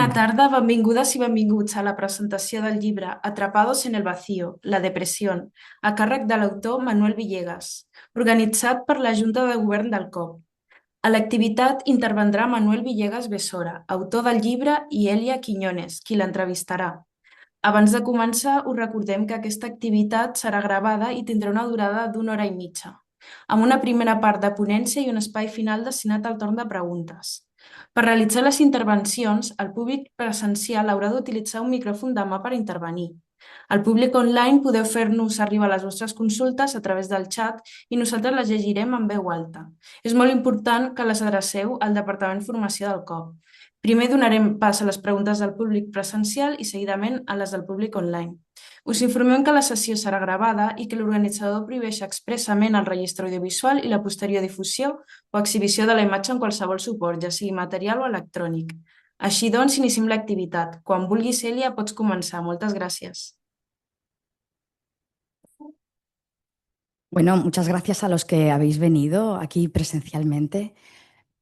Bona tarda, benvingudes i benvinguts a la presentació del llibre Atrapados en el vacío, la depresión, a càrrec de l'autor Manuel Villegas, organitzat per la Junta de Govern del COP. A l'activitat intervendrà Manuel Villegas Besora, autor del llibre, i Elia Quiñones, qui l'entrevistarà. Abans de començar, us recordem que aquesta activitat serà gravada i tindrà una durada d'1 hora i mitja, amb una primera part de ponència i un espai final destinat al torn de preguntes. Per realitzar les intervencions, el públic presencial haurà d'utilitzar un micròfon de mà per intervenir. Al públic online podeu fer-nos arribar les vostres consultes a través del xat i nosaltres les llegirem en veu alta. És molt important que les adreceu al Departament Formació del COP. Primer donarem pas a les preguntes del públic presencial i seguidament a les del públic online. Us informem que la sessió serà gravada i que l'organitzador prohibeix expressament el registre audiovisual i la posterior difusió o exhibició de la imatge en qualsevol suport, ja sigui material o electrònic. Així doncs, iniciem l'activitat. Quan vulguis, Cèlia, pots començar. Moltes gràcies. Bueno, muchas gracias a los que habéis venido aquí presencialmente,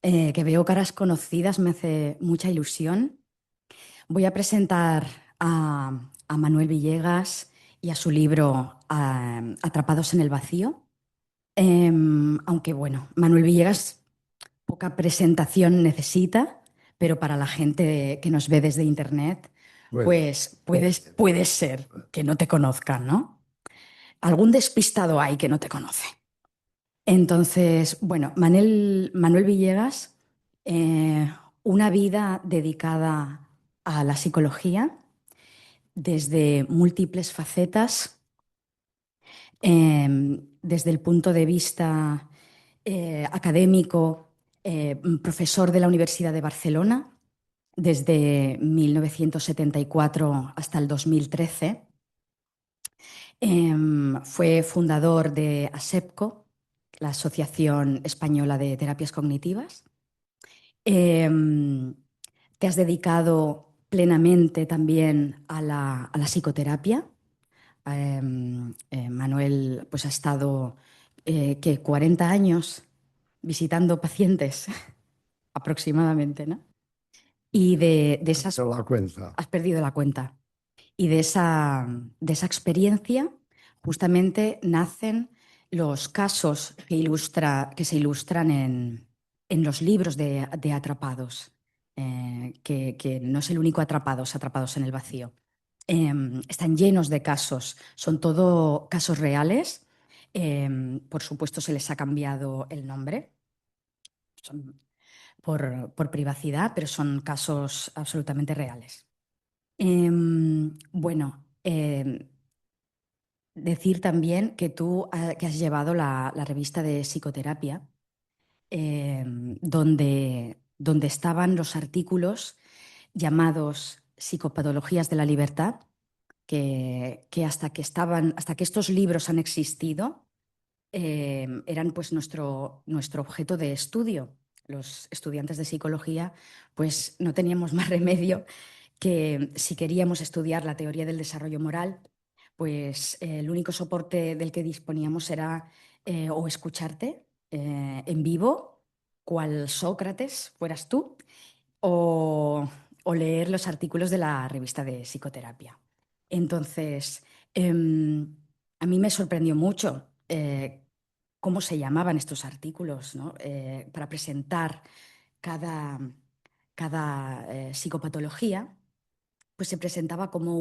que veo caras conocidas, me hace mucha ilusión. Voy a presentar a Manuel Villegas y a su libro Atrapados en el vacío. Aunque bueno, Manuel Villegas poca presentación necesita, pero para la gente que nos ve desde internet, pues puede ser que no te conozcan, ¿no? Algún despistado hay que no te conoce. Entonces, bueno, Manuel Villegas, una vida dedicada a la psicología desde múltiples facetas, desde el punto de vista académico, profesor de la Universidad de Barcelona, desde 1974 hasta el 2013. Fue fundador de ASEPCO, la Asociación Española de Terapias Cognitivas. Te has dedicado plenamente también a la psicoterapia. Manuel pues, ha estado 40 años visitando pacientes aproximadamente, ¿no? Y de esas... la cuenta. Has perdido la cuenta. Y de esa experiencia justamente nacen los casos que se ilustran en los libros de Atrapados, que no es el único Atrapados en el vacío. Están llenos de casos, son todo casos reales. Por supuesto, se les ha cambiado el nombre por privacidad, pero son casos absolutamente reales. Bueno, decir también que tú que has llevado la revista de psicoterapia, donde estaban los artículos llamados Psicopatologías de la Libertad, que hasta que estos libros han existido, eran pues nuestro objeto de estudio. Los estudiantes de psicología pues no teníamos más remedio que, si queríamos estudiar la teoría del desarrollo moral, pues el único soporte del que disponíamos era o escucharte en vivo, cual Sócrates fueras tú, o leer los artículos de la revista de psicoterapia. Entonces, a mí me sorprendió mucho cómo se llamaban estos artículos, ¿no? Para presentar cada psicopatología, pues se presentaba como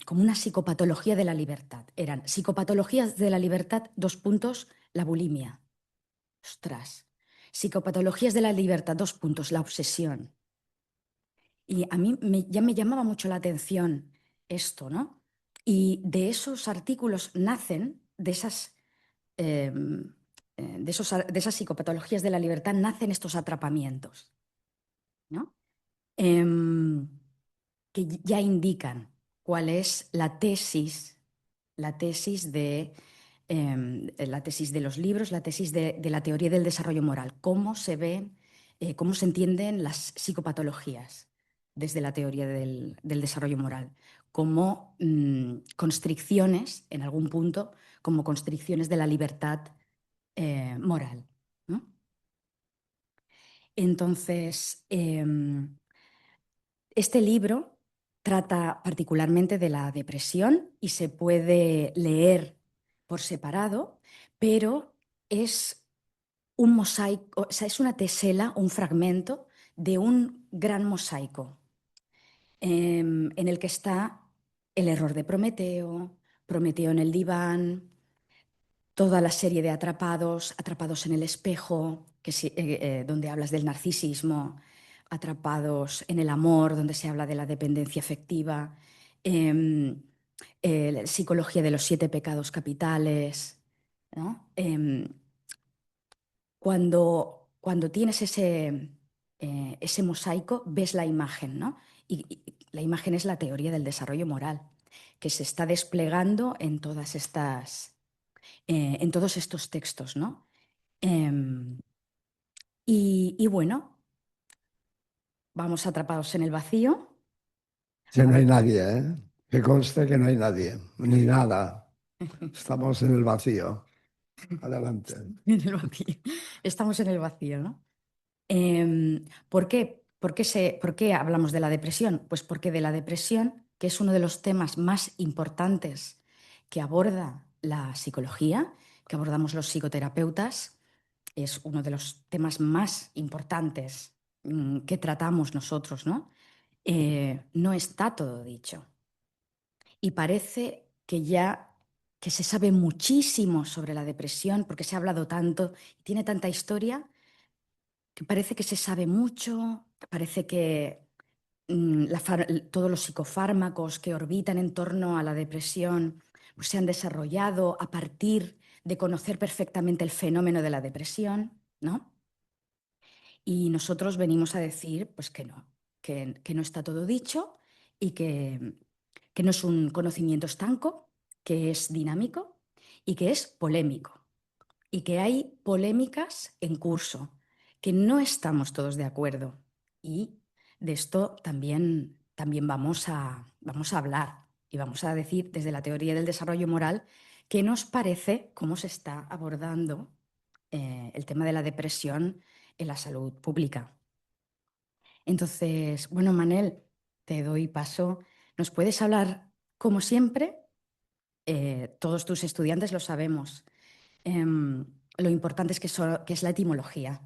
como una psicopatología de la libertad. Eran psicopatologías de la libertad, dos puntos, la bulimia. Ostras. Psicopatologías de la libertad, dos puntos, la obsesión. Y a mí ya me llamaba mucho la atención esto, ¿no? Y de esos artículos nacen, de esas psicopatologías de la libertad, nacen estos atrapamientos, ¿no? Que ya indican cuál es la tesis de los libros, la tesis de la teoría del desarrollo moral, cómo se ven, cómo se entienden las psicopatologías desde la teoría del desarrollo moral, como constricciones, en algún punto, como constricciones de la libertad moral, ¿no? Entonces, este libro trata particularmente de la depresión y se puede leer por separado, pero es un mosaico, o sea, es una tesela, un fragmento de un gran mosaico en el que está el error de Prometeo, Prometeo en el diván, toda la serie de atrapados, atrapados en el espejo, donde hablas del narcisismo, atrapados en el amor, donde se habla de la dependencia afectiva, em, psicología de los 7 pecados capitales, ¿no? Cuando tienes ese mosaico, ves la imagen, ¿no? Y la imagen es la teoría del desarrollo moral, que se está desplegando en todos estos textos, ¿no? Em, y bueno, vamos atrapados en el vacío. Que A no hay ver, nadie, ¿eh? Que conste que no hay nadie, ni nada. Estamos en el vacío. Adelante. en el vacío. Estamos en el vacío, ¿no? ¿Por qué? ¿Por qué hablamos de la depresión? Pues porque de la depresión, que es uno de los temas más importantes que aborda la psicología, que abordamos los psicoterapeutas, es uno de los temas más importantes que tratamos nosotros, ¿no? No está todo dicho. Y parece que se sabe muchísimo sobre la depresión, porque se ha hablado tanto y tiene tanta historia, que parece que se sabe mucho, parece que todos los psicofármacos que orbitan en torno a la depresión pues, se han desarrollado a partir de conocer perfectamente el fenómeno de la depresión, ¿no? Y nosotros venimos a decir pues que no está todo dicho y que no es un conocimiento estanco, que es dinámico y que es polémico y que hay polémicas en curso, que no estamos todos de acuerdo. Y de esto también vamos a hablar y vamos a decir desde la teoría del desarrollo moral qué nos parece cómo se está abordando el tema de la depresión en la salud pública. Entonces, bueno, Manel, te doy paso. ¿Nos puedes hablar, como siempre? Todos tus estudiantes lo sabemos. Lo importante es que es la etimología,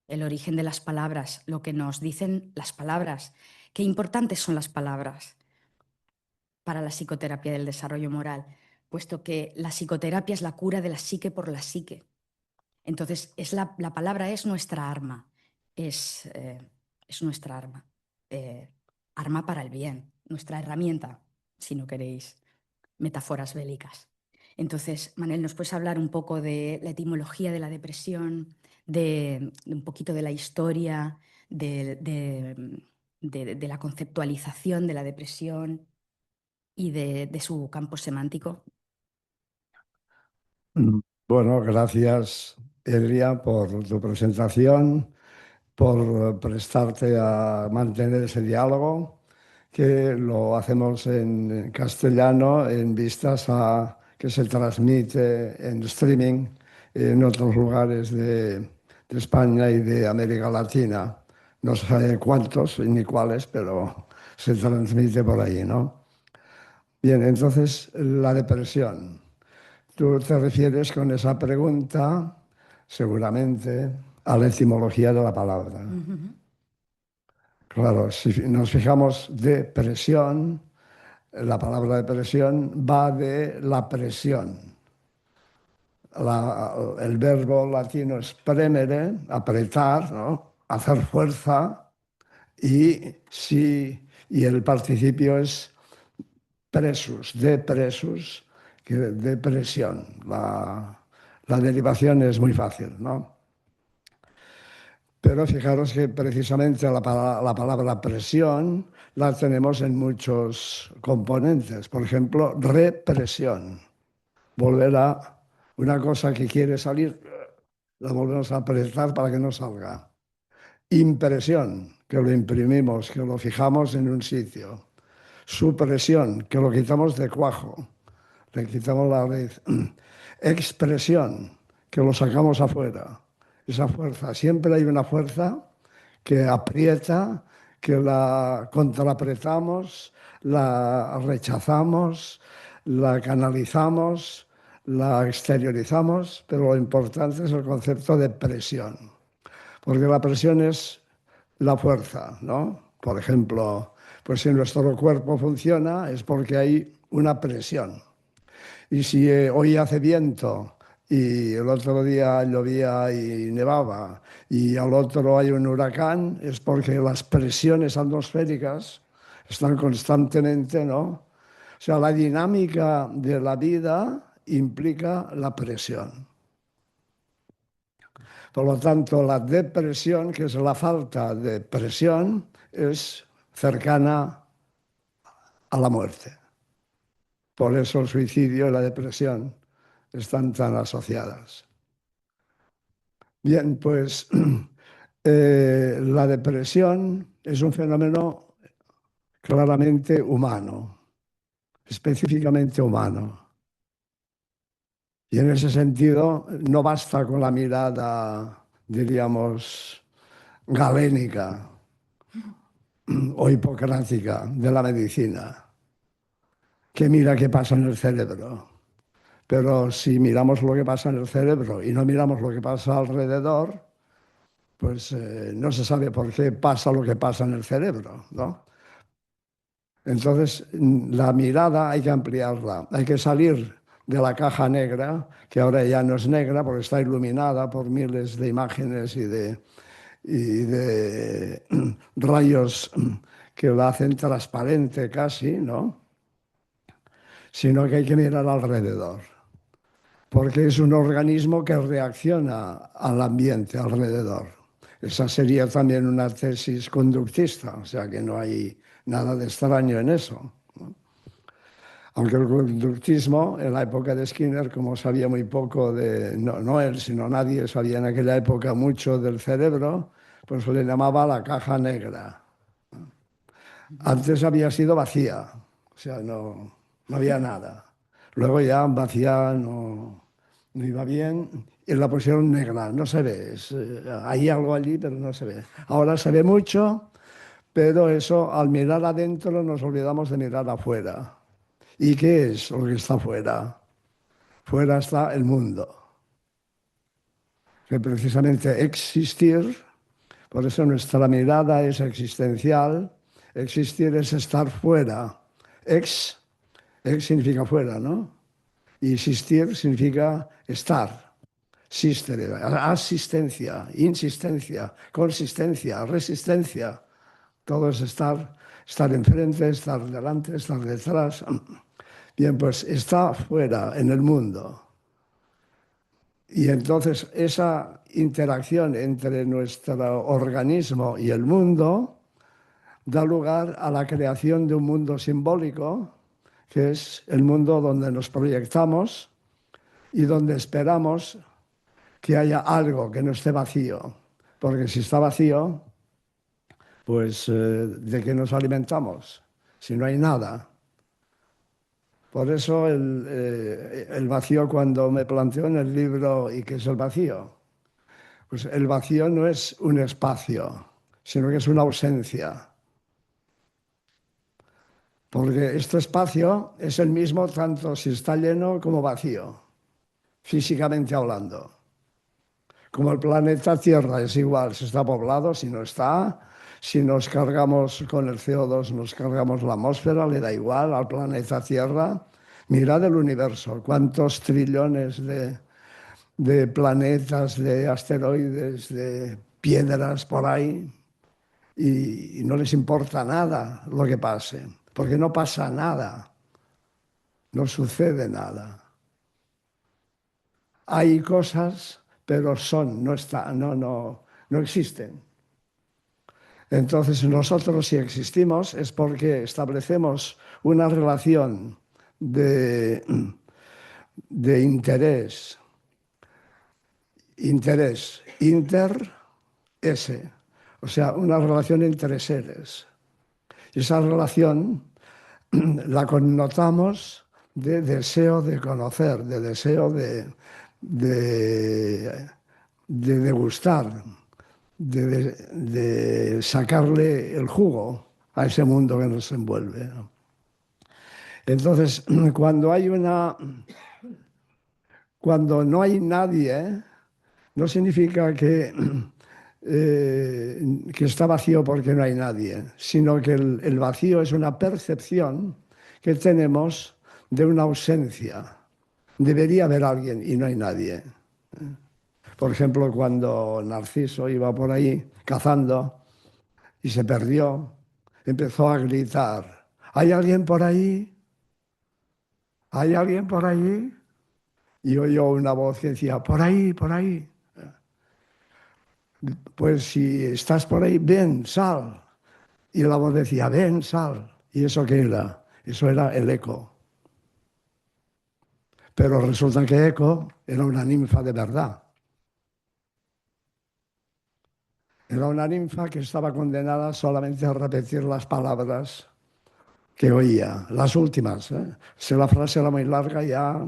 el origen de las palabras, lo que nos dicen las palabras. Qué importantes son las palabras para la psicoterapia del desarrollo moral, puesto que la psicoterapia es la cura de la psique por la psique. Entonces, la palabra es nuestra arma, es nuestra arma, eh, arma para el bien, nuestra herramienta, si no queréis metáforas bélicas. Entonces, Manel, ¿nos puedes hablar un poco de la etimología de la depresión, de un poquito de la historia, de la conceptualización de la depresión y de su campo semántico? Bueno, gracias, Edria, por tu presentación, por prestarte a mantener ese diálogo, que lo hacemos en castellano en vistas a que se transmite en streaming en otros lugares de España y de América Latina. No sé cuántos ni cuáles, pero se transmite por ahí, ¿no? Bien, entonces la depresión. Tú te refieres con esa pregunta, seguramente, a la etimología de la palabra. Ujú. Claro, si nos fijamos depresión, la palabra depresión va de la presión. El verbo latino es premere, apretar, ¿no? Hacer fuerza, y el participio es presus, de presus, que de presión. La derivación es muy fácil, ¿no? Pero fijaros que precisamente la palabra presión la tenemos en muchos componentes. Por ejemplo, represión. Volver a una cosa que quiere salir, la volvemos a apretar para que no salga. Impresión, que lo imprimimos, que lo fijamos en un sitio. Supresión, que lo quitamos de cuajo, le quitamos la raíz. Expresión, que lo sacamos afuera. esa fuerza. Siempre hay una fuerza que aprieta, que la contraapretamos, la rechazamos, la canalizamos, la exteriorizamos, pero lo importante es el concepto de presión, porque la presión es la fuerza, ¿no? Por ejemplo, pues si nuestro cuerpo funciona es porque hay una presión. Y si hoy hace viento y el otro día llovía y nevaba y al otro hay un huracán, es porque las presiones atmosféricas están constantemente, ¿no? O sea, la dinámica de la vida implica la presión. Por lo tanto, la depresión, que es la falta de presión, es cercana a la muerte. Por eso el suicidio y la depresión están tan asociadas. Bien, pues la depresión es un fenómeno claramente humano, específicamente humano. Y en ese sentido no basta con la mirada, diríamos, galénica o hipocrática de la medicina, que mira qué pasa en el cerebro. Pero si miramos lo que pasa en el cerebro y no miramos lo que pasa alrededor, pues no se sabe por qué pasa lo que pasa en el cerebro, ¿no? Entonces, la mirada hay que ampliarla, hay que salir de la caja negra, que ahora ya no es negra porque está iluminada por miles de imágenes y de rayos que la hacen transparente casi, ¿no? Sino que hay que mirar alrededor, porque es un organismo que reacciona al ambiente alrededor. Esa sería también una tesis conductista, o sea que no hay nada de extraño en eso. Aunque el conductismo, en la época de Skinner, como sabía muy poco de, no él, sino nadie sabía en aquella época mucho del cerebro, pues le llamaba la caja negra. Antes había sido vacía, o sea, no había nada. Luego ya vacía no iba bien y la pusieron negra, no se ve. Hay algo allí, pero no se ve. Ahora se ve mucho, pero eso, al mirar adentro nos olvidamos de mirar afuera. ¿Y qué es lo que está fuera? Fuera está el mundo, que precisamente existir, por eso nuestra mirada es existencial, existir es estar fuera. Ex significa fuera, ¿no? Y existir significa estar. Sistere, asistencia, insistencia, consistencia, resistencia. Todo es estar enfrente, estar delante, estar detrás. Bien, pues está fuera, en el mundo. Y entonces esa interacción entre nuestro organismo y el mundo da lugar a la creación de un mundo simbólico, que es el mundo donde nos proyectamos y donde esperamos que haya algo que no esté vacío. Porque si está vacío, pues ¿de qué nos alimentamos? Si no hay nada. Por eso el vacío, cuando me planteo en el libro ¿y qué es el vacío? Pues el vacío no es un espacio, sino que es una ausencia. Porque este espacio es el mismo tanto si está lleno como vacío, físicamente hablando. Como el planeta Tierra es igual, si está poblado, si no está, si nos cargamos con el CO2, nos cargamos la atmósfera, le da igual al planeta Tierra. Mirad el universo, cuántos trillones de planetas, de asteroides, de piedras por ahí, y no les importa nada lo que pase, porque no pasa nada, no sucede nada. Hay cosas, pero no existen. Entonces nosotros si existimos es porque establecemos una relación de interés, inter-S, o sea, una relación entre seres. Y esa relación la connotamos de deseo de conocer, de deseo de de degustar, de sacarle el jugo a ese mundo que nos envuelve, ¿no? Entonces, cuando no hay nadie, no significa que está vacío porque no hay nadie, sino que el vacío es una percepción que tenemos de una ausencia. Debería haber alguien y no hay nadie. Por ejemplo, cuando Narciso iba por ahí cazando y se perdió, empezó a gritar, ¿hay alguien por ahí? ¿Hay alguien por ahí? Y oyó una voz que decía, por ahí, por ahí. Pues si estás por ahí, ven, sal. Y la voz decía, ven, sal. ¿Y eso qué era? Eso era el eco. Pero resulta que Eco era una ninfa de verdad. Era una ninfa que estaba condenada solamente a repetir las palabras que oía, las últimas, ¿eh? Si la frase era muy larga, ya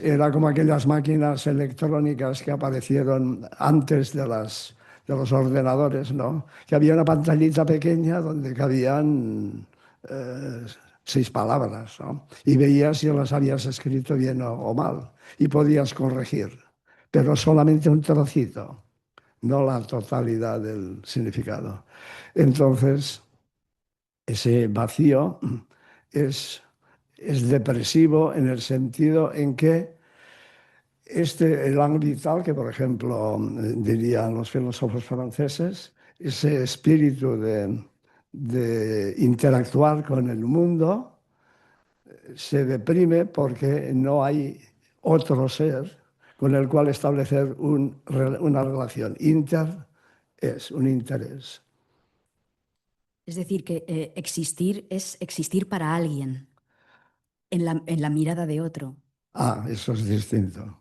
era como aquellas máquinas electrónicas que aparecieron antes de los ordenadores, ¿no? Que había una pantallita pequeña donde cabían eh, 6 palabras, ¿no? Y veías si las habías escrito bien o mal y podías corregir, pero solamente un trocito, no la totalidad del significado. Entonces, ese vacío es, es depresivo en el sentido en que el vital, que por ejemplo dirían los filósofos franceses, ese espíritu de interactuar con el mundo, se deprime porque no hay otro ser con el cual establecer una relación. Inter es un interés. Es decir, que existir es existir para alguien, en la mirada de otro. Ah, eso es distinto.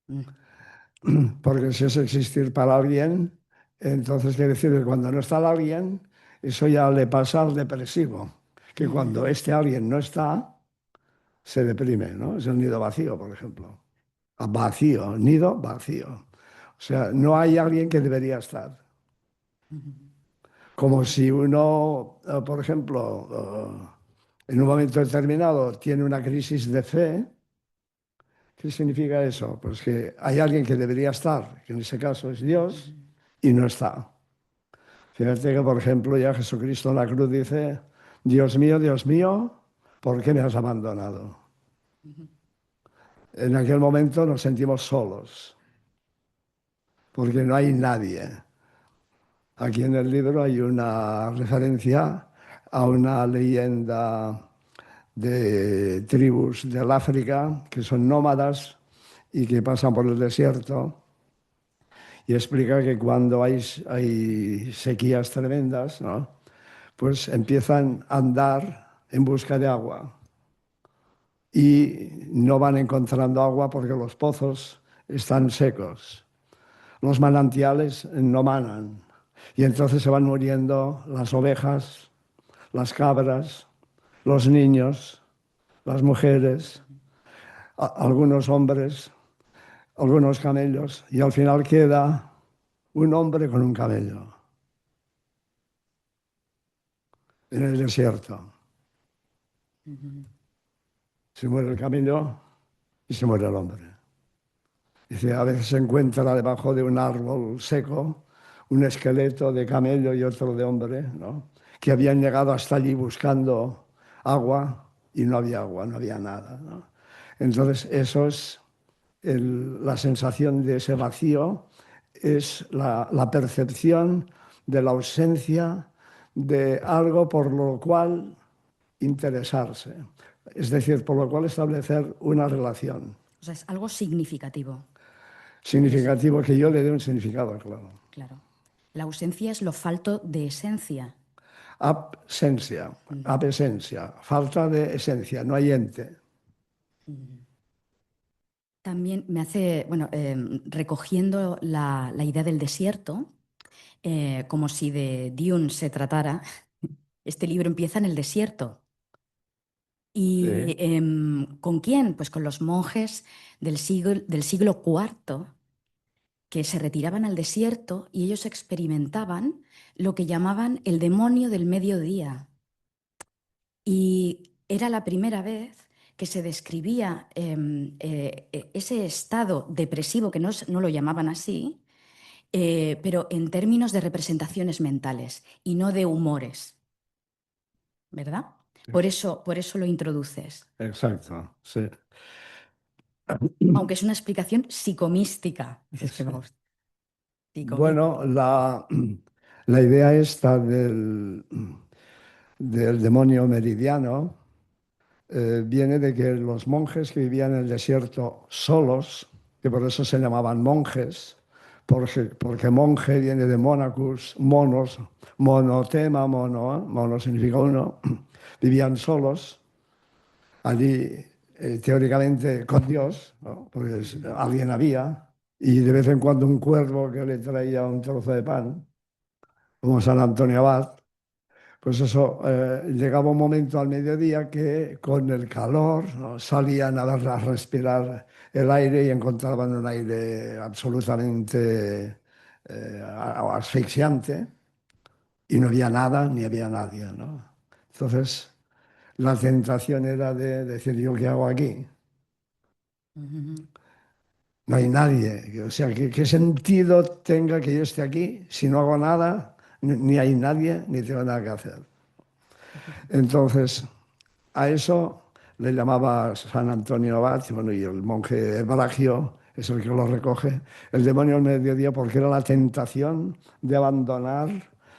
Mm. Porque si es existir para alguien, entonces quiere decir que cuando no está el alguien, eso ya le pasa al depresivo, que cuando este alguien no está, se deprime, ¿no? Es el nido vacío, por ejemplo. Ah, vacío, nido vacío. O sea, no hay alguien que debería estar. Como si uno, por ejemplo, en un momento determinado tiene una crisis de fe. ¿Qué significa eso? Pues que hay alguien que debería estar, que en ese caso es Dios, y no está. Fíjate que, por ejemplo, ya Jesucristo en la cruz dice, Dios mío, ¿por qué me has abandonado? En aquel momento nos sentimos solos, porque no hay nadie. Aquí en el libro hay una referencia a una leyenda de tribus del África que son nómadas y que pasan por el desierto. Y explica que cuando hay sequías tremendas, ¿no? Pues empiezan a andar en busca de agua y no van encontrando agua porque los pozos están secos, los manantiales no manan y entonces se van muriendo las ovejas, las cabras, los niños, las mujeres, algunos hombres, algunos camellos y al final queda un hombre con un camello en el desierto. Se muere el camello y se muere el hombre. Dice, a veces se encuentra debajo de un árbol seco un esqueleto de camello y otro de hombre, ¿no? Que habían llegado hasta allí buscando agua y no había agua, no había nada, ¿no? Entonces, eso es la sensación de ese vacío, es la percepción de la ausencia de algo por lo cual interesarse, es decir, por lo cual establecer una relación. O sea, es algo significativo. Significativo que yo le dé un significado, claro. Claro. La ausencia es lo falto de esencia. Absencia, abesencia, falta de esencia, no hay ente. También me hace, bueno, recogiendo la idea del desierto, como si de Dune se tratara, este libro empieza en el desierto. ¿Y Sí. con quién? Pues con los monjes del siglo IV, que se retiraban al desierto y ellos experimentaban lo que llamaban el demonio del mediodía. Y era la primera vez que se describía ese estado depresivo, que no lo llamaban así, pero en términos de representaciones mentales y no de humores, ¿verdad? Por eso lo introduces. Exacto, sí. Aunque es una explicación psicomística. Es que me gusta. Bueno, la idea esta del demonio meridiano viene de que los monjes que vivían en el desierto solos, que por eso se llamaban monjes, porque monje viene de monacus, monos, monotema, mono significa uno, vivían solos allí, teóricamente con Dios, ¿no? Porque alguien había, y de vez en cuando un cuervo que le traía un trozo de pan, como San Antonio Abad. Pues eso, llegaba un momento al mediodía que con el calor, ¿no?, salían a respirar el aire y encontraban un aire absolutamente asfixiante y no había nada ni había nadie, ¿no? Entonces, la tentación era de decir, ¿yo qué hago aquí? No hay nadie. O sea, ¿qué sentido tenga que yo esté aquí si no hago nada, ni hay nadie, ni tengo nada que hacer? Entonces, a eso le llamaba San Antonio Abad, bueno, y el monje Bragio es el que lo recoge, el demonio al mediodía, porque era la tentación de abandonar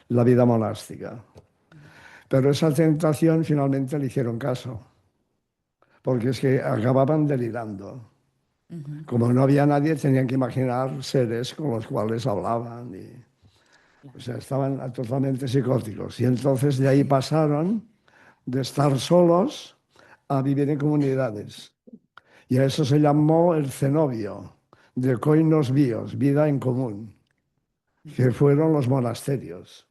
la vida monástica. Pero esa tentación finalmente le hicieron caso, porque es que acababan delirando. Como no había nadie, tenían que imaginar seres con los cuales hablaban. O sea, estaban totalmente psicóticos. Y entonces de ahí pasaron de estar solos a vivir en comunidades. Y a eso se llamó el cenobio, de koinos bios, vida en común, que fueron los monasterios.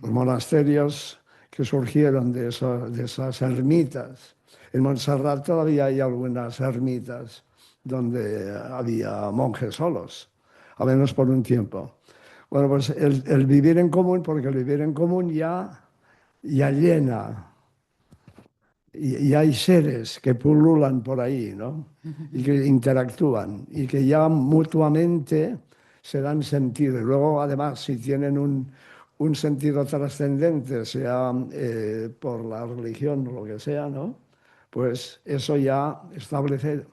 Los monasterios que surgieron de esas ermitas. En Montserrat todavía hay algunas ermitas donde había monjes solos, al menos por un tiempo. Bueno, pues el vivir en común, porque el vivir en común ya llena, y hay seres que pululan por ahí, ¿no? Y que interactúan y que ya mutuamente se dan sentido. Y luego, además, si tienen un sentido trascendente, sea por la religión o lo que sea, ¿no? Pues eso ya establece,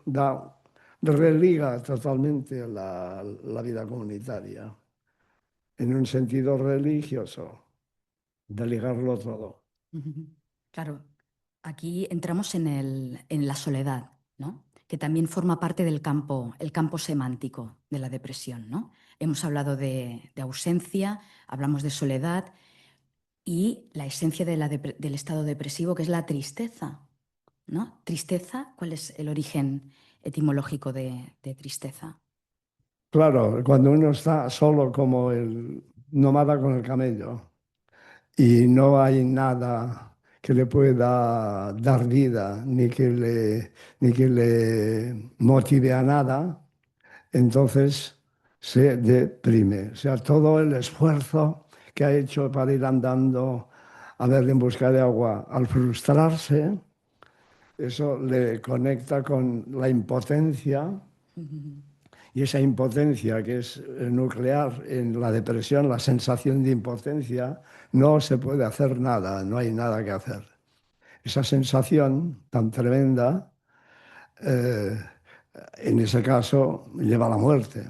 religa totalmente la vida comunitaria, en un sentido religioso, de ligarlo todo. Claro, aquí entramos en la soledad, ¿no? Que también forma parte del el campo semántico de la depresión, ¿no? Hemos hablado de ausencia, hablamos de soledad y la esencia del estado depresivo, que es la tristeza, ¿no? Tristeza, ¿cuál es el origen etimológico de tristeza? Claro, cuando uno está solo como el nómada con el camello y no hay nada que le pueda dar vida ni que le motive a nada, entonces se deprime. O sea, todo el esfuerzo que ha hecho para ir andando a ver en busca de agua, al frustrarse, eso le conecta con la impotencia. Y esa impotencia que es nuclear en la depresión, la sensación de impotencia, no se puede hacer nada, no hay nada que hacer. Esa sensación tan tremenda, eh, en ese caso, lleva a la muerte.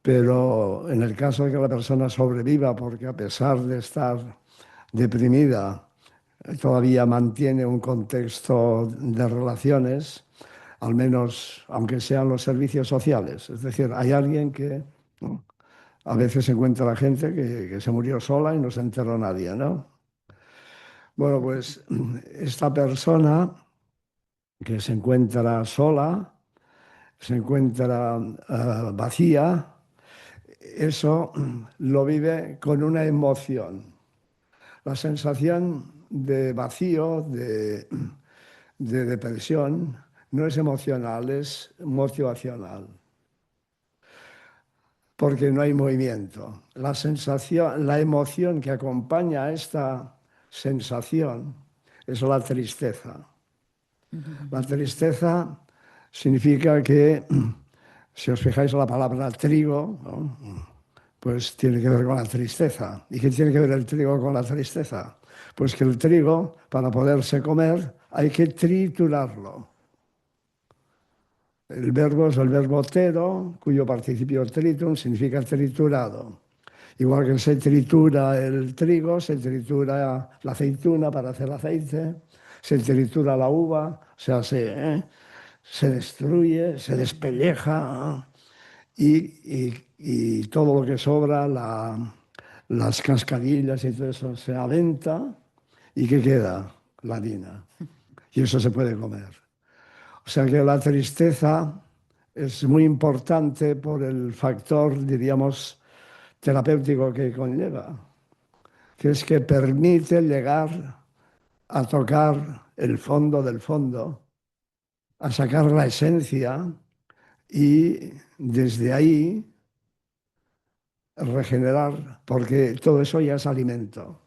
Pero en el caso de que la persona sobreviva, porque a pesar de estar deprimida, todavía mantiene un contexto de relaciones, al menos aunque sean los servicios sociales. Es decir, hay alguien que, ¿no?, a veces se encuentra la gente que se murió sola y no se enteró nadie, ¿no? Bueno, pues esta persona que se encuentra sola, se encuentra vacía, eso lo vive con una emoción. La sensación de vacío, de depresión, no es emocional, es motivacional. porque no hay movimiento. La sensación, la emoción que acompaña a esta sensación es la tristeza. La tristeza significa que, si os fijáis la palabra trigo, ¿no? Pues tiene que ver con la tristeza. ¿Y qué tiene que ver el trigo con la tristeza? Pues que el trigo, para poderse comer, hay que triturarlo. El verbo es el verbo tero, cuyo participio tritum significa triturado. Igual que se tritura el trigo, se tritura la aceituna para hacer aceite, se tritura la uva, o sea, se destruye, se despelleja, y todo lo que sobra, las cascarillas y todo eso, se aventa. ¿Y qué queda? La harina. Y eso se puede comer. O sea que la tristeza es muy importante por el factor, diríamos, terapéutico que conlleva, que es que permite llegar a tocar el fondo del fondo, a sacar la esencia y desde ahí regenerar, porque todo eso ya es alimento.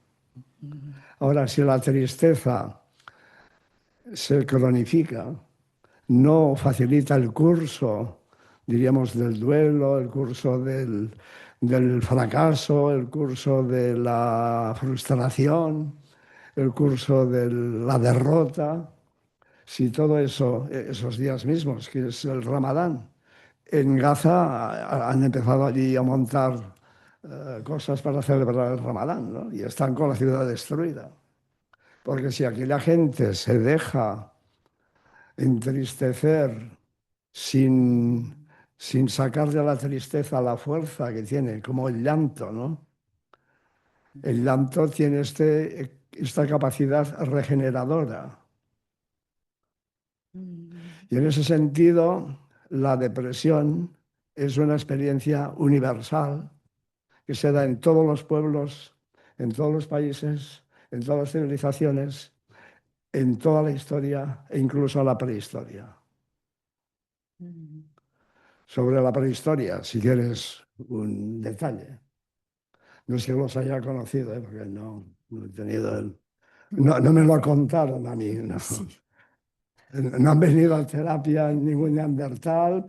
Ahora, si la tristeza se cronifica, no facilita el curso, diríamos, del duelo, el curso del fracaso, el curso de la frustración, el curso de la derrota. Si todo eso, esos días mismos, que es el Ramadán, en Gaza han empezado allí a montar cosas para celebrar el Ramadán, ¿no? Y están con la ciudad destruida. Porque si aquí la gente se deja entristecer sin sacar de la tristeza la fuerza que tiene, como el llanto, ¿no? El llanto tiene esta capacidad regeneradora. Y en ese sentido, la depresión es una experiencia universal que se da en todos los pueblos, en todos los países, en todas las civilizaciones, en toda la historia e incluso la prehistoria. Sobre la prehistoria, si quieres un detalle. No es que los haya conocido, porque no he tenido no me lo contaron a mí, no. Sí. No han venido a terapia ningún neandertal,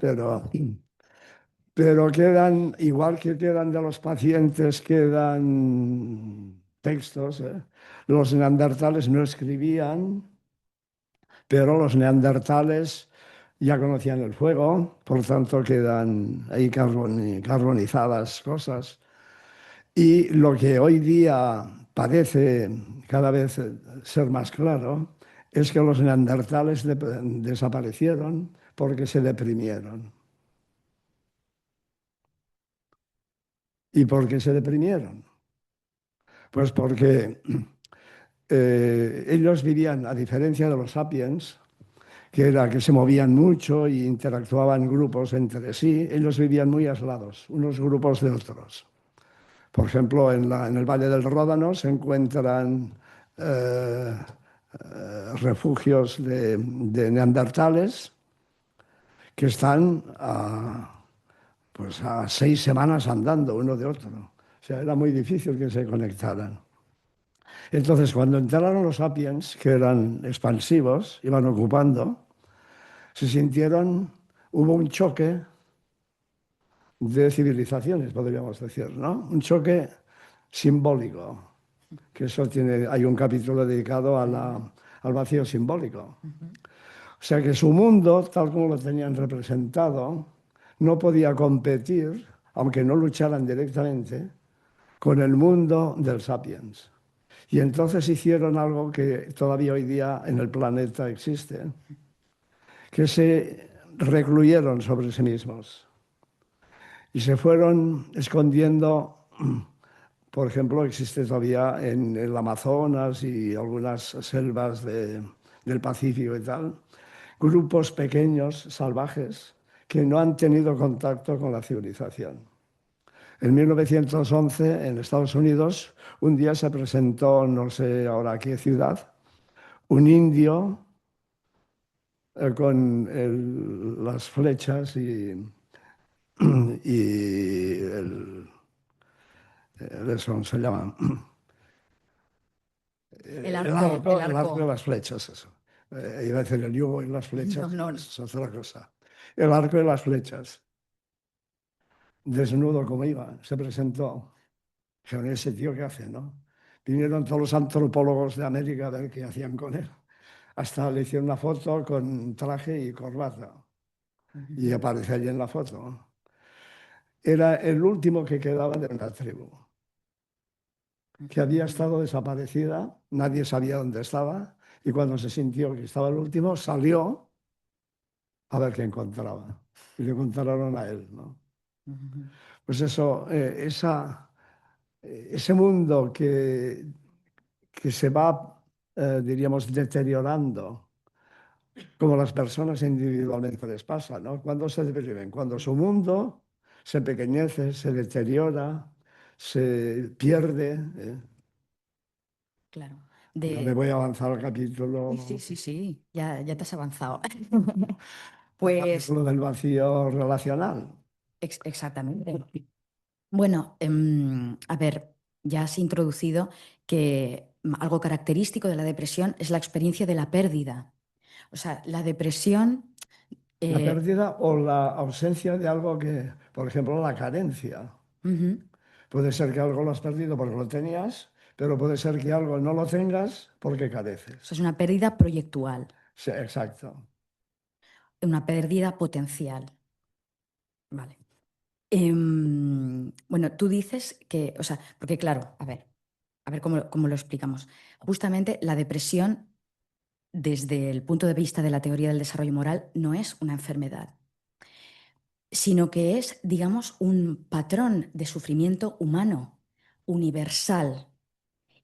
pero quedan, igual que quedan de los pacientes, quedan textos, ¿eh? Los neandertales no escribían, pero los neandertales ya conocían el fuego, por tanto quedan ahí carbonizadas cosas. Y lo que hoy día parece cada vez ser más claro es que los neandertales desaparecieron porque se deprimieron. ¿Y por qué se deprimieron? Pues porque ellos vivían, a diferencia de los sapiens, que era que se movían mucho y interactuaban en grupos entre sí, ellos vivían muy aislados, unos grupos de otros. Por ejemplo, en el Valle del Ródano se encuentran refugios de neandertales que están pues a 6 semanas andando uno de otro. O sea, era muy difícil que se conectaran. Entonces, cuando entraron los sapiens, que eran expansivos, iban ocupando, hubo un choque de civilizaciones, podríamos decir, ¿no? Un choque simbólico, que hay un capítulo dedicado al vacío simbólico. O sea que su mundo, tal como lo tenían representado, no podía competir, aunque no lucharan directamente, con el mundo del sapiens. Y entonces hicieron algo que todavía hoy día en el planeta existe, que se recluyeron sobre sí mismos y se fueron escondiendo. Por ejemplo, existe todavía en el Amazonas y algunas selvas del Pacífico y tal, grupos pequeños, salvajes, que no han tenido contacto con la civilización. En 1911, en Estados Unidos, un día se presentó, no sé ahora qué ciudad, un indio con las flechas y eso se llama El el arco y arco. las flechas, eso. Iba a decir el yugo y las No, flechas, no, no. eso es otra cosa. El arco y las flechas, desnudo como iba, se presentó. Dijeron, ese tío, ¿qué hace, no? Vinieron todos los antropólogos de América a ver qué hacían con él. Hasta le hicieron una foto con traje y corbata. Y Ujú, aparece allí en la foto. Era el último que quedaba de una tribu, que había ujú. estado desaparecida, nadie sabía dónde estaba, y cuando se sintió que estaba el último, salió a ver qué encontraba. Y le encontraron a él, ¿no? Ujú. Pues eso, ese mundo que se va, diríamos, deteriorando, como las personas individualmente les pasa, ¿no? Cuando se deprimen, cuando su mundo se pequeñece, se deteriora, se pierde. Claro. Ya me voy a avanzar al Sí, sí, capítulo, sí, sí, ya te has avanzado. al Pues capítulo del vacío relacional. exactamente. Bueno, a ver, ya has introducido que algo característico de la depresión es la experiencia de la pérdida. O sea, la depresión, La eh, pérdida o la ausencia de algo que, por ejemplo, la carencia. ujú, Puede ser que algo lo has perdido porque lo tenías, pero puede ser que algo no lo tengas porque o sea, careces. es una pérdida proyectual, Sí, exacto. una pérdida potencial. Vale. Bueno, tú dices que, o sea, porque claro, a ver cómo lo explicamos. Justamente la depresión, desde el punto de vista de la teoría del desarrollo moral, no es una enfermedad, sino que es, digamos, un patrón de sufrimiento humano, universal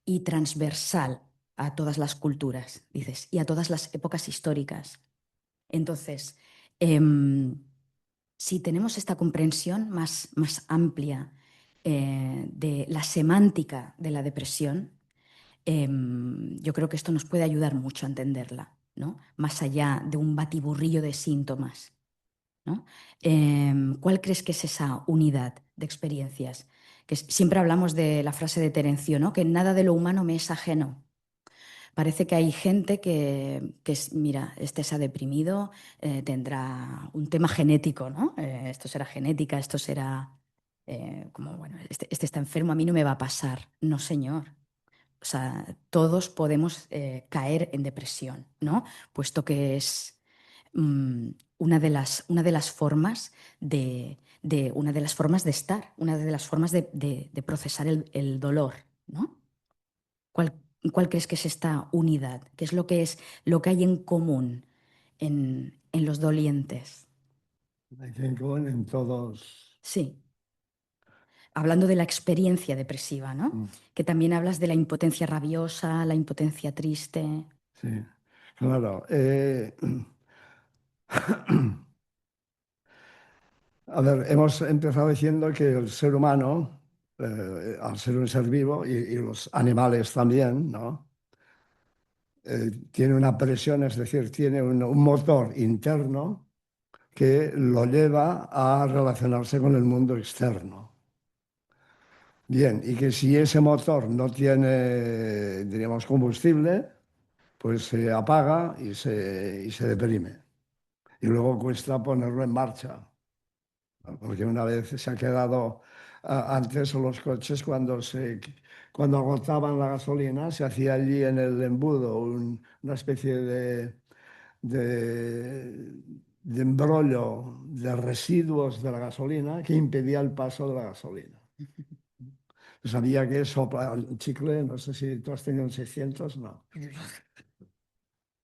y transversal a todas las culturas, dices, y a todas las épocas históricas. Entonces, em, si tenemos esta comprensión más amplia de la semántica de la depresión, yo creo que esto nos puede ayudar mucho a entenderla, ¿no? Más allá de un batiburrillo de síntomas, ¿no? ¿Cuál crees que es esa unidad de experiencias? Siempre hablamos de la frase de Terencio, ¿no? Que nada de lo humano me es ajeno. Parece que hay gente mira, este se ha deprimido, tendrá un tema genético, ¿no? Esto será genética, esto será como, bueno, este está enfermo, a mí no me va a pasar. No, señor. O sea, todos podemos caer en depresión, ¿no? Puesto que es mm, una de las formas una de las formas de estar, una de las formas de procesar el dolor, ¿no? ¿Cuál, cuál crees que es esta unidad? ¿Qué es lo que hay en común en los dolientes? Hay que incluir en todos. Sí, hablando de la experiencia depresiva, ¿no? Mm, Que también hablas de la impotencia rabiosa, la impotencia triste. sí, claro. A ver, hemos empezado diciendo que el ser humano, al ser un ser vivo, y los animales también, ¿no? Tiene una presión, es decir, tiene un motor interno que lo lleva a relacionarse con el mundo externo. Bien, y que si ese motor no tiene, diríamos, combustible, pues se apaga y se deprime. Y luego cuesta ponerlo en marcha, ¿no? Porque una vez se ha quedado, antes los coches cuando agotaban la gasolina, se hacía allí en el embudo una especie de, de embrollo de residuos de la gasolina que impedía el paso de la gasolina. Sabía que sopla el chicle, no sé si tú has tenido un 600, no.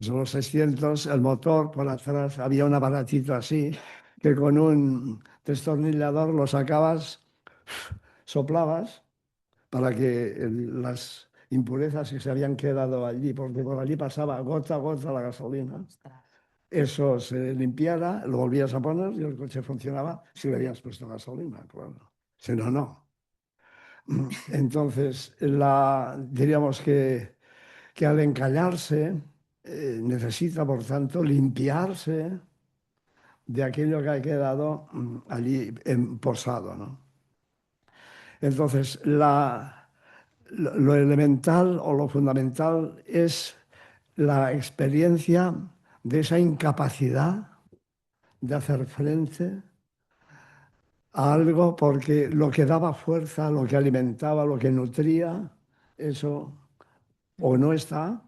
Son los 600, el motor por atrás, había un aparatito así, que con un destornillador lo sacabas, soplabas, para que las impurezas que se habían quedado allí, porque por allí pasaba gota a gota la gasolina, Ostras. eso se limpiara, lo volvías a poner y el coche funcionaba si le habías puesto gasolina, claro. Si no, no. Entonces, diríamos que al encallarse necesita, por tanto, limpiarse de aquello que ha quedado allí posado, ¿no? Entonces, lo elemental o lo fundamental es la experiencia de esa incapacidad de hacer frente a algo porque lo que daba fuerza, lo que alimentaba, lo que nutría, eso o no está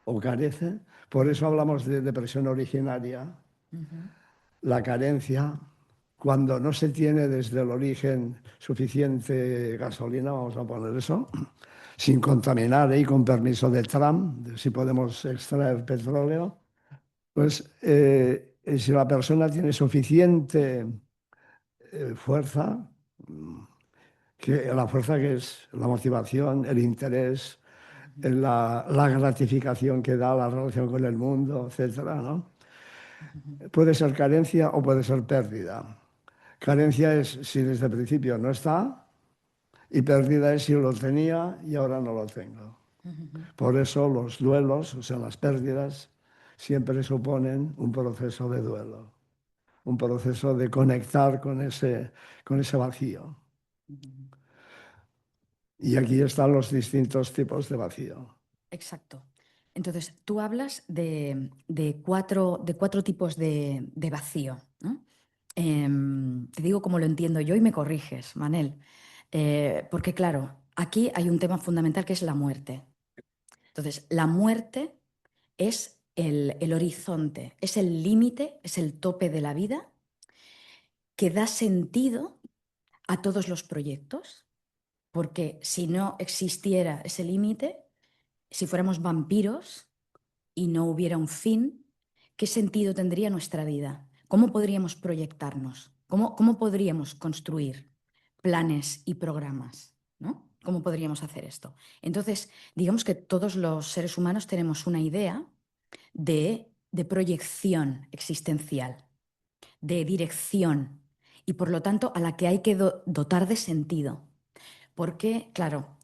o carece. Por eso hablamos de depresión originaria, la carencia, cuando no se tiene desde el origen suficiente gasolina, vamos a poner eso, sin contaminar y con permiso de Trump, de si podemos extraer petróleo, pues si la persona tiene suficiente fuerza, que la fuerza que es la motivación, el interés, la gratificación que da la relación con el mundo, etcétera, ¿no? Puede ser carencia o puede ser pérdida. Carencia es si desde el principio no está y pérdida es si lo tenía y ahora no lo tengo. Por eso los duelos, o sea, las pérdidas, siempre suponen un proceso de duelo, un proceso de conectar con ese vacío. Y aquí están los distintos tipos de vacío. Exacto. Entonces, tú hablas de cuatro tipos de vacío, ¿no? Te digo cómo lo entiendo yo y me corriges, Manel. Porque claro, aquí hay un tema fundamental que es la muerte. Entonces, la muerte es el horizonte, es el límite, es el tope de la vida que da sentido a todos los proyectos, porque si no existiera ese límite, si fuéramos vampiros y no hubiera un fin, ¿qué sentido tendría nuestra vida? ¿Cómo podríamos proyectarnos? ¿Cómo podríamos construir planes y programas? ¿No? ¿Cómo podríamos hacer esto? Entonces, digamos que todos los seres humanos tenemos una idea de proyección existencial, de dirección, y por lo tanto a la que hay que dotar de sentido. Porque, claro,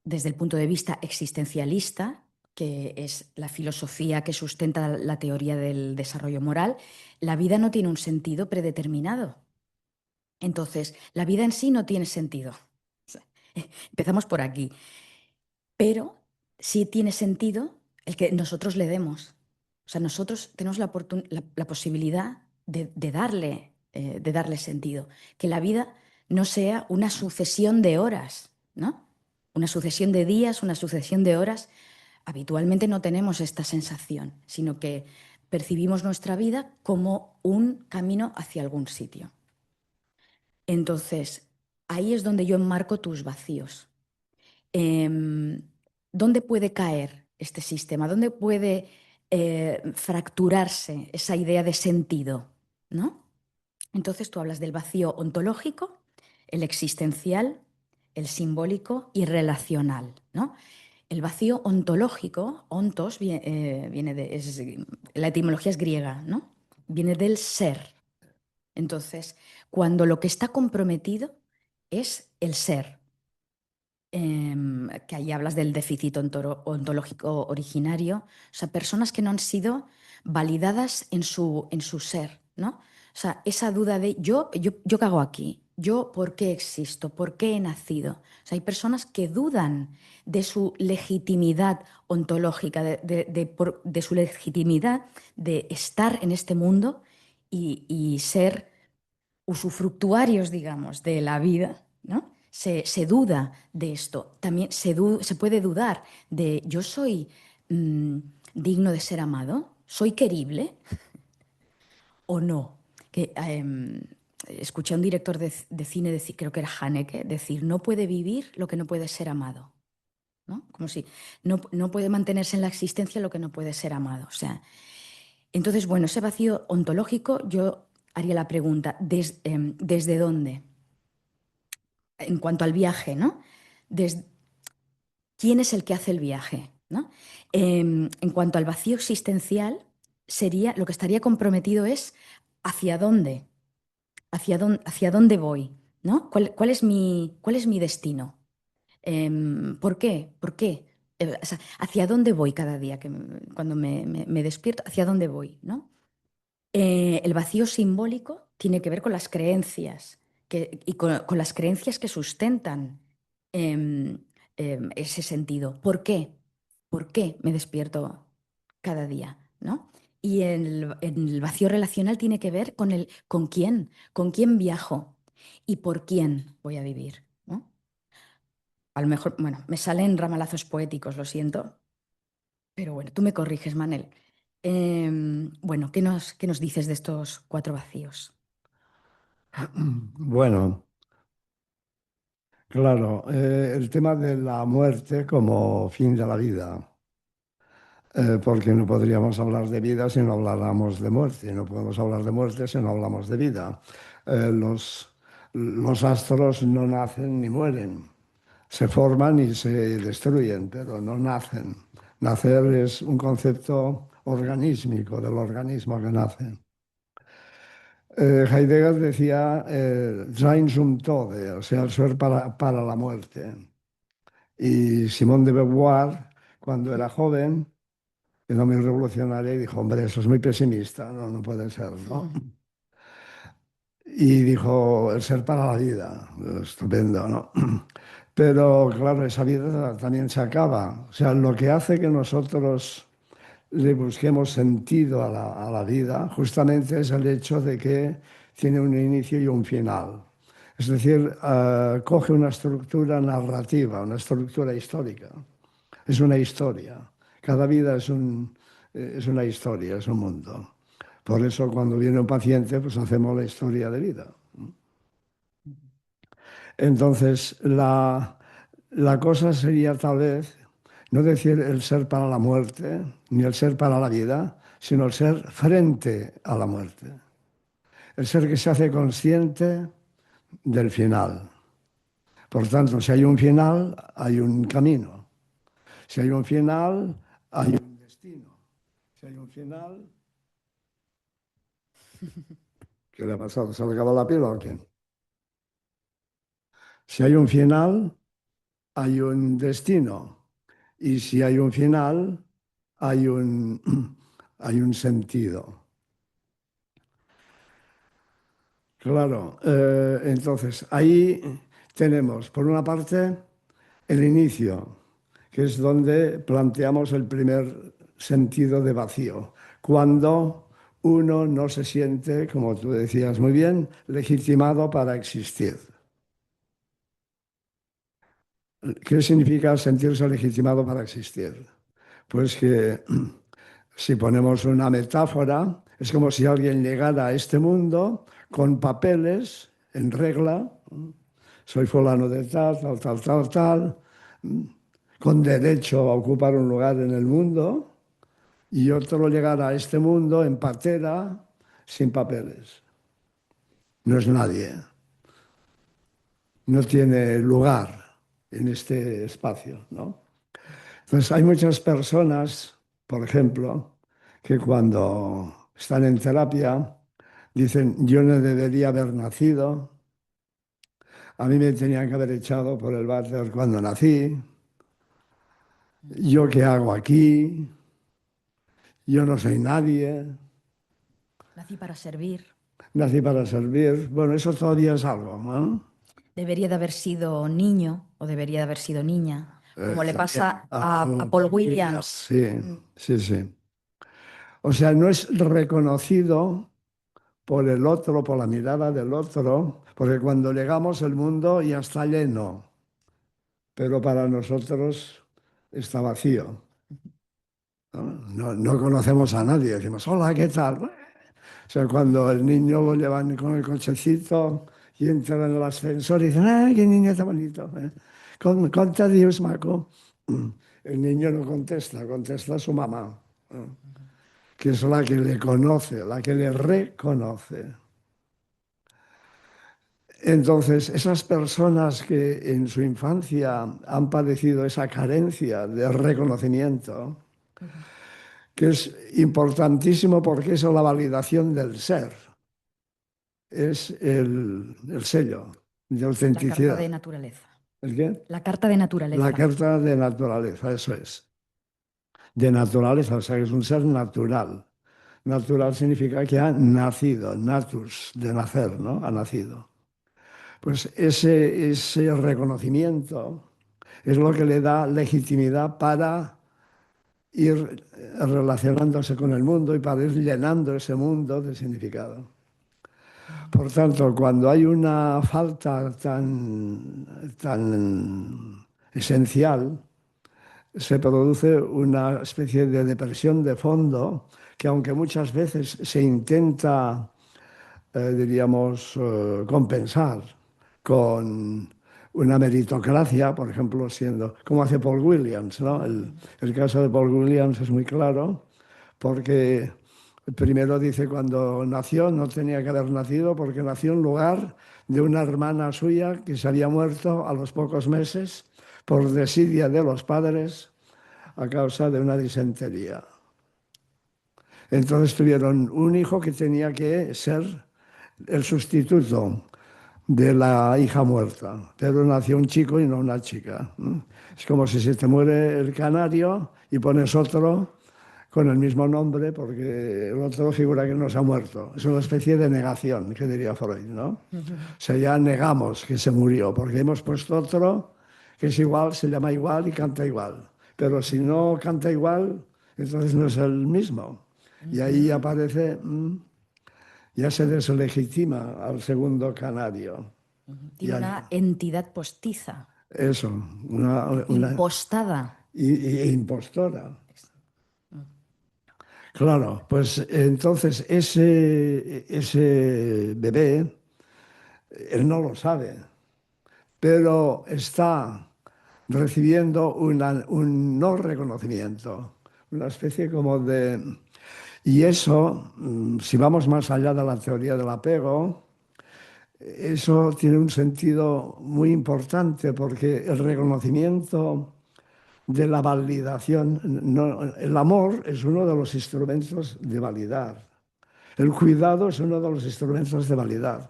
desde el punto de vista existencialista, que es la filosofía que sustenta la teoría del desarrollo moral, la vida no tiene un sentido predeterminado. Entonces, la vida en sí no tiene sentido. Empezamos por aquí. Pero sí tiene sentido el que nosotros le demos. O sea, nosotros tenemos la posibilidad de darle sentido. Que la vida no sea una sucesión de horas, ¿no? Una sucesión de días, una sucesión de horas. Habitualmente no tenemos esta sensación, sino que percibimos nuestra vida como un camino hacia algún sitio. Entonces, ahí es donde yo enmarco tus vacíos. Em, ¿Dónde puede caer este sistema? ¿Dónde puede fracturarse esa idea de sentido? ¿No? Entonces tú hablas del vacío ontológico, el existencial, el simbólico y relacional, ¿no? El vacío ontológico, ontos, viene la etimología es griega, ¿no? Viene del ser. Entonces, cuando lo que está comprometido es el ser, que ahí hablas del déficit ontológico originario, o sea, personas que no han sido validadas en su ser, ¿no? O sea, esa duda de yo qué hago aquí, yo por qué existo, por qué he nacido. O sea, hay personas que dudan de su legitimidad ontológica, de su legitimidad de estar en este mundo y ser usufructuarios, digamos, de la vida, ¿no? Se duda de esto. También se puede dudar de yo soy mm, digno de ser amado, soy querible o no. Que, escuché a un director de cine, decir, creo que era Haneke, decir, no puede vivir lo que no puede ser amado. ¿No? Como si no puede mantenerse en la existencia lo que no puede ser amado. O sea, entonces, bueno, ese vacío ontológico, yo haría la pregunta, ¿desde dónde? En cuanto al viaje, ¿no? Des- ¿Quién es el que hace el viaje? ¿No? En cuanto al vacío existencial, lo que estaría comprometido es hacia dónde, hacia dónde voy, ¿no? ¿Cuál es mi destino? ¿Por qué? ¿Por qué? O sea, ¿hacia dónde voy cada día cuando me despierto? ¿Hacia dónde voy? ¿No? El vacío simbólico tiene que ver con las creencias y con las creencias que sustentan em, ese sentido. ¿Por qué? ¿Por qué me despierto cada día? ¿No? Y el vacío relacional tiene que ver con el con quién viajo y por quién voy a vivir, ¿no? A lo mejor, bueno, me salen ramalazos poéticos, lo siento, pero bueno, tú me corriges, Manel. Bueno, qué nos dices de estos cuatro vacíos? Bueno, claro, el tema de la muerte como fin de la vida, porque no podríamos hablar de vida si no habláramos de muerte, no podemos hablar de muerte si no hablamos de vida. Los astros no nacen ni mueren, se forman y se destruyen, pero no nacen. Nacer es un concepto organísmico del organismo que nace. Heidegger decía Sein zum Tode, o sea, el ser para la muerte. Y Simone de Beauvoir, cuando era joven, era muy revolucionaria y dijo, hombre, eso es muy pesimista, no, no puede ser, ¿no? Y dijo, el ser para la vida, estupendo, ¿no? Pero claro, esa vida también se acaba. O sea, lo que hace que nosotros le busquemos sentido a la vida justamente es el hecho de que tiene un inicio y un final. Es decir, coge una estructura narrativa, una estructura histórica. Es una historia. Cada vida es una historia, es un mundo. Por eso cuando viene un paciente, pues hacemos la historia de vida. Entonces, la cosa sería tal vez no decir el ser para la muerte, ni el ser para la vida, sino el ser frente a la muerte. El ser que se hace consciente del final. Por tanto, si hay un final, hay un camino. Si hay un final, hay un destino. Si hay un final, ¿qué le ha pasado? ¿Se le acaba la pila o qué? Si hay un final, hay un destino. Y si hay un final, hay hay un sentido. Claro, entonces ahí tenemos, por una parte, el inicio, que es donde planteamos el primer sentido de vacío, cuando uno no se siente, como tú decías muy bien, legitimado para existir. ¿Qué significa sentirse legitimado para existir? Pues que si ponemos una metáfora, es como si alguien llegara a este mundo con papeles en regla, soy fulano de tal, tal, tal, tal, tal, con derecho a ocupar un lugar en el mundo, y otro llegara a este mundo en patera, sin papeles. No es nadie, no tiene lugar en este espacio, ¿no? Entonces hay muchas personas, por ejemplo, que cuando están en terapia dicen, yo no debería haber nacido, a mí me tenían que haber echado por el váter cuando nací, yo qué hago aquí, yo no soy nadie, Nací para servir. nací para servir. Bueno, eso todavía es algo, ¿no? Debería de haber sido niño o debería de haber sido niña, como le También pasa a Paul Williams. Sí, Mm, sí, sí. O sea, no es reconocido por el otro, por la mirada del otro, porque cuando llegamos el mundo ya está lleno, pero para nosotros está vacío. ¿No? No conocemos a nadie, decimos, hola, ¿qué tal? O sea, cuando el niño lo llevan con el cochecito y entra en el ascensor y dicen, ¡ay, qué niño tan bonito! Conta Dios, maco. El niño no contesta, contesta a su mamá, ¿no? Que es la que le conoce, la que le reconoce. Entonces, esas personas que en su infancia han padecido esa carencia de reconocimiento, ujú. que es importantísimo porque es la validación del ser, es el sello de La carta autenticidad. de naturaleza. ¿El qué? La carta de La naturaleza. carta de naturaleza, eso es. De naturaleza, o sea, que es un ser natural. Natural significa que ha nacido, natus, de nacer, ¿no? Ha nacido. Pues ese reconocimiento es lo que le da legitimidad para ir relacionándose con el mundo y para ir llenando ese mundo de significado. Por tanto, cuando hay una falta tan esencial, se produce una especie de depresión de fondo que aunque muchas veces se intenta, diríamos, compensar con una meritocracia, por ejemplo, siendo como hace Paul Williams, ¿no? El caso de Paul Williams es muy claro porque primero dice cuando nació no tenía que haber nacido porque nació en lugar de una hermana suya que se había muerto a los pocos meses por desidia de los padres a causa de una disentería. Entonces tuvieron un hijo que tenía que ser el sustituto de la hija muerta, pero nació un chico y no una chica. Es como si se te muere el canario y pones otro con el mismo nombre porque el otro figura que no se ha muerto. Es una especie de negación, que diría Freud, ¿no? O sea, ya negamos que se murió porque hemos puesto otro que es igual, se llama igual y canta igual. Pero si no canta igual, entonces no es el mismo. Y ahí aparece, ya se deslegitima al segundo canario. Tiene una entidad postiza. Eso, impostada. Impostora. Claro, pues entonces ese bebé, él no lo sabe, pero está recibiendo un no reconocimiento, una especie como de... Y eso, si vamos más allá de la teoría del apego, eso tiene un sentido muy importante porque el reconocimiento de la validación, el amor es uno de los instrumentos de validar. El cuidado es uno de los instrumentos de validar,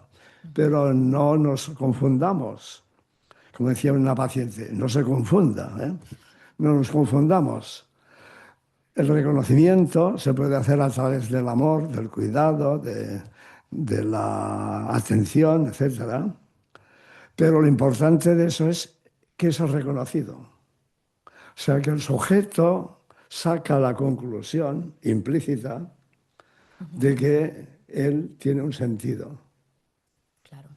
pero no nos confundamos. Como decía una paciente, no se confunda, ¿eh? No nos confundamos. El reconocimiento se puede hacer a través del amor, del cuidado, de la atención, etc. Pero lo importante de eso es que eso es reconocido. O sea, que el sujeto saca la conclusión implícita de que él tiene un sentido. Claro.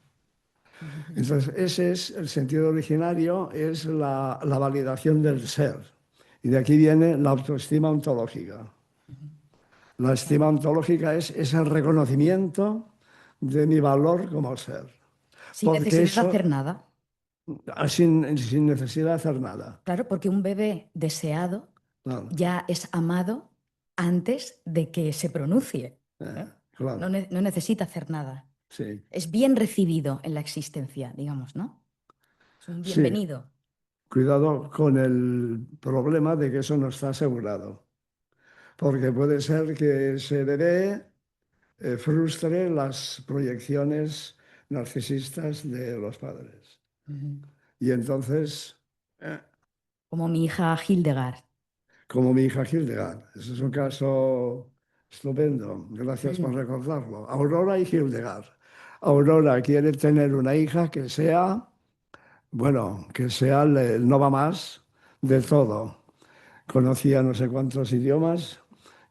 Entonces, ese es el sentido originario, es la validación del ser. Y de aquí viene la autoestima ontológica. La estima ontológica es ese reconocimiento de mi valor como ser. Sin necesidad de hacer nada. Sin necesidad de hacer nada. Claro, porque un bebé deseado ya es amado antes de que se pronuncie. Claro. No necesita hacer nada. Sí. Es bien recibido en la existencia, digamos, ¿no? Es un bienvenido. Sí. Cuidado con el problema de que eso no está asegurado. Porque puede ser que ese bebé frustre las proyecciones narcisistas de los padres. Y entonces... Como mi hija Hildegard. Como mi hija Hildegard. Ese es un caso estupendo. Gracias por recordarlo. Aurora y Hildegard. Aurora quiere tener una hija que sea, bueno, que sea el no va más de todo. Conocía no sé cuántos idiomas,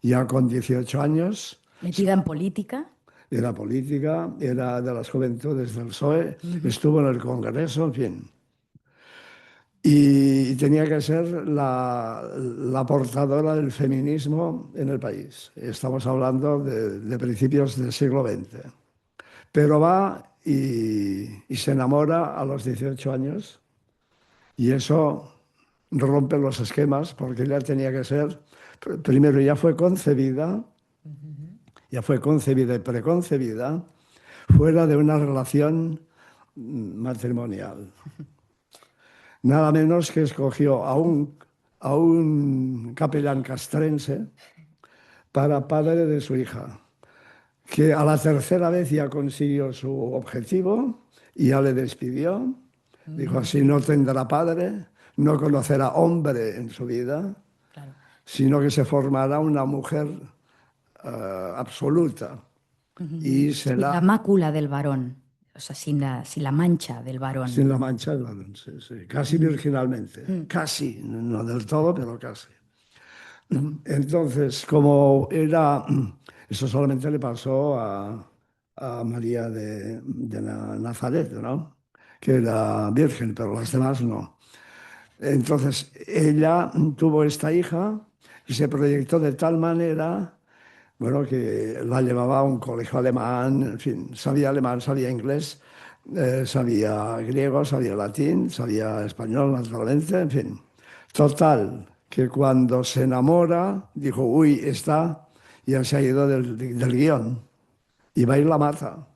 ya con 18 años. Metida en política. Era política, era de las juventudes del PSOE, estuvo en el Congreso, en fin. Y tenía que ser la portadora del feminismo en el país. Estamos hablando de principios del siglo XX. Pero va y se enamora a los 18 años y eso rompe los esquemas porque ella tenía que ser, primero ya fue concebida y preconcebida fuera de una relación matrimonial. Nada menos que escogió a un capellán castrense para padre de su hija, que a la tercera vez ya consiguió su objetivo y ya le despidió. Dijo, así no tendrá padre, no conocerá hombre en su vida, sino que se formará una mujer absoluta y se Sin la la, mácula del varón, o sea, sin la mancha del sin varón. la mancha del varón, sí, sí, casi Mm, virginalmente, mm. casi, no del todo, pero casi. Entonces, como era, eso solamente le pasó a María de Nazaret, ¿no? Que era virgen, pero las demás no. Entonces, ella tuvo esta hija y se proyectó de tal manera, bueno, que la llevaba a un colegio alemán, en fin, sabía alemán, sabía inglés, sabía griego, sabía latín, sabía español, naturalmente, en fin. Total, que cuando se enamora, dijo, uy, está, ya se ha ido del guión, y va y la mata.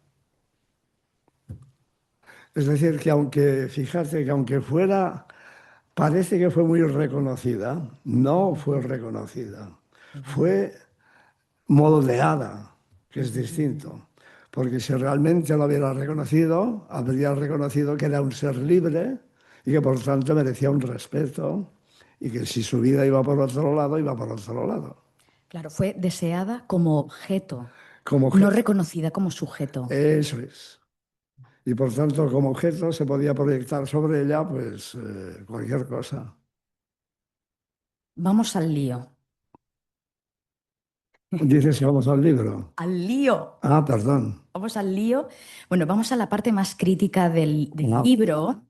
Es decir, que aunque, fíjate, que aunque fuera, parece que fue muy reconocida, no fue reconocida, fue moldeada, que es distinto. Porque si realmente lo hubiera reconocido, habría reconocido que era un ser libre y que por tanto merecía un respeto y que si su vida iba por otro lado, iba por otro lado. Claro, fue deseada como objeto, Como no objeto, reconocida como sujeto. eso es. Y por tanto, como objeto se podía proyectar sobre ella pues cualquier cosa. Vamos al lío. Dices que vamos al libro. Al lío. Ah, perdón. Vamos al lío. Bueno, vamos a la parte más crítica del Ah, libro,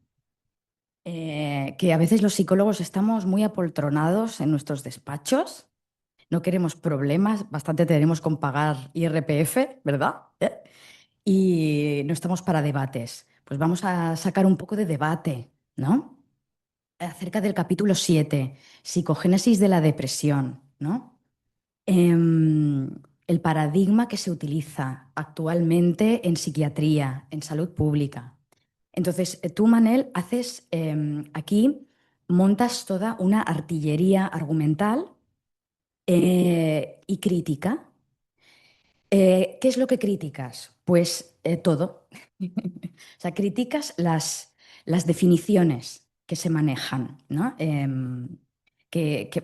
que a veces los psicólogos estamos muy apoltronados en nuestros despachos. No queremos problemas, bastante tenemos con pagar IRPF, ¿verdad? Y no estamos para debates. Pues vamos a sacar un poco de debate, ¿no? Acerca del capítulo 7, psicogénesis de la depresión, ¿no? Em, el paradigma que se utiliza actualmente en psiquiatría, en salud pública. Entonces, tú, Manel, haces aquí, montas toda una artillería argumental y crítica. ¿Qué es lo que criticas? Pues todo. O sea, criticas las definiciones que se manejan, ¿no?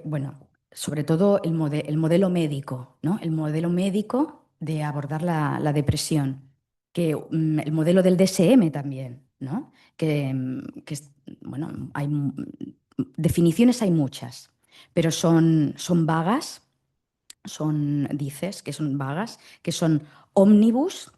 Bueno, sobre todo el modelo médico, ¿no? El modelo médico de abordar la depresión, el modelo del DSM también, ¿no? Bueno, definiciones hay muchas, pero son vagas, dices que son vagas, que son ómnibus,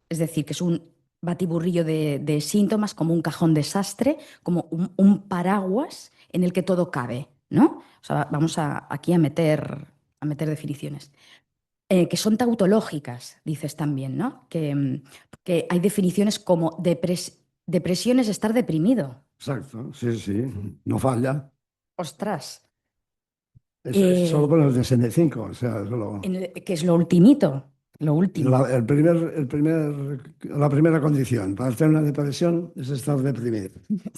es decir, que es un batiburrillo de síntomas, como un cajón desastre, como un paraguas en el que todo cabe, ¿no? O sea, vamos aquí a meter definiciones. Que son tautológicas, dices también, ¿no? Que hay definiciones como depresión es estar deprimido. exacto, sí, sí, no falla. Ostras. Es solo Eh, con el DSM-5, o sea, que es lo ultimito, lo último. la primera condición para tener una depresión es estar deprimido.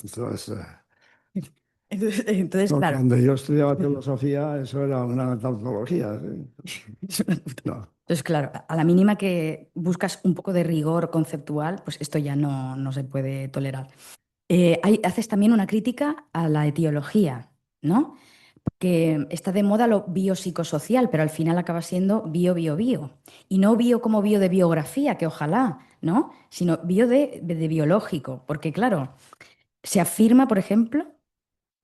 Entonces, Entonces, claro. cuando yo estudiaba filosofía, eso era una tautología. No, Entonces, claro, a la mínima que buscas un poco de rigor conceptual, pues esto ya no se puede tolerar. Haces también una crítica a la etiología, ¿no? Que está de moda lo biopsicosocial, pero al final acaba siendo bio. Y no bio como bio de biografía, que ojalá, ¿no? Sino bio de biológico, porque claro, se afirma, por ejemplo,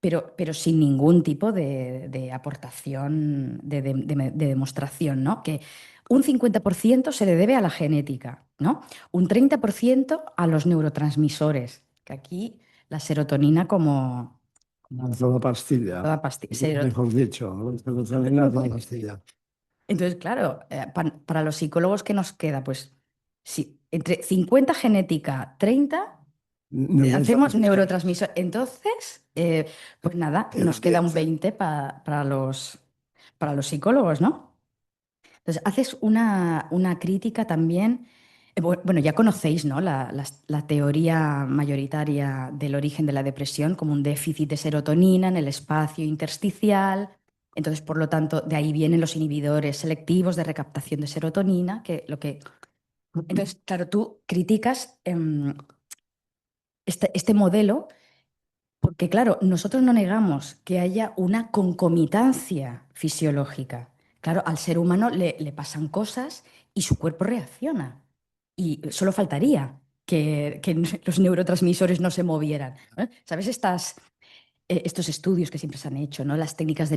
pero sin ningún tipo de aportación, de demostración, ¿no? Que un 50% se le debe a la genética, ¿no? Un 30% a los neurotransmisores, que aquí la serotonina como toda pastilla, toda pastilla. mejor dicho, ¿no? Serotonina, toda pastilla. Entonces, claro, para los psicólogos, ¿qué nos queda? Pues sí, entre 50 genética, 30 hacemos Neurotransmisores. neurotransmisor. Entonces, pues nada, El nos queda un ambiente. 20 para los psicólogos, ¿no? Entonces, haces una crítica también. Bueno, ya conocéis, ¿no? La teoría mayoritaria del origen de la depresión como un déficit de serotonina en el espacio intersticial. Entonces, por lo tanto, de ahí vienen los inhibidores selectivos de recaptación de serotonina, Entonces, claro, tú criticas este modelo porque, claro, nosotros no negamos que haya una concomitancia fisiológica. claro, al ser humano le pasan cosas y su cuerpo reacciona. Y solo faltaría que los neurotransmisores no se movieran, ¿no? ¿Sabes? Estos estudios que siempre se han hecho, ¿no? Las técnicas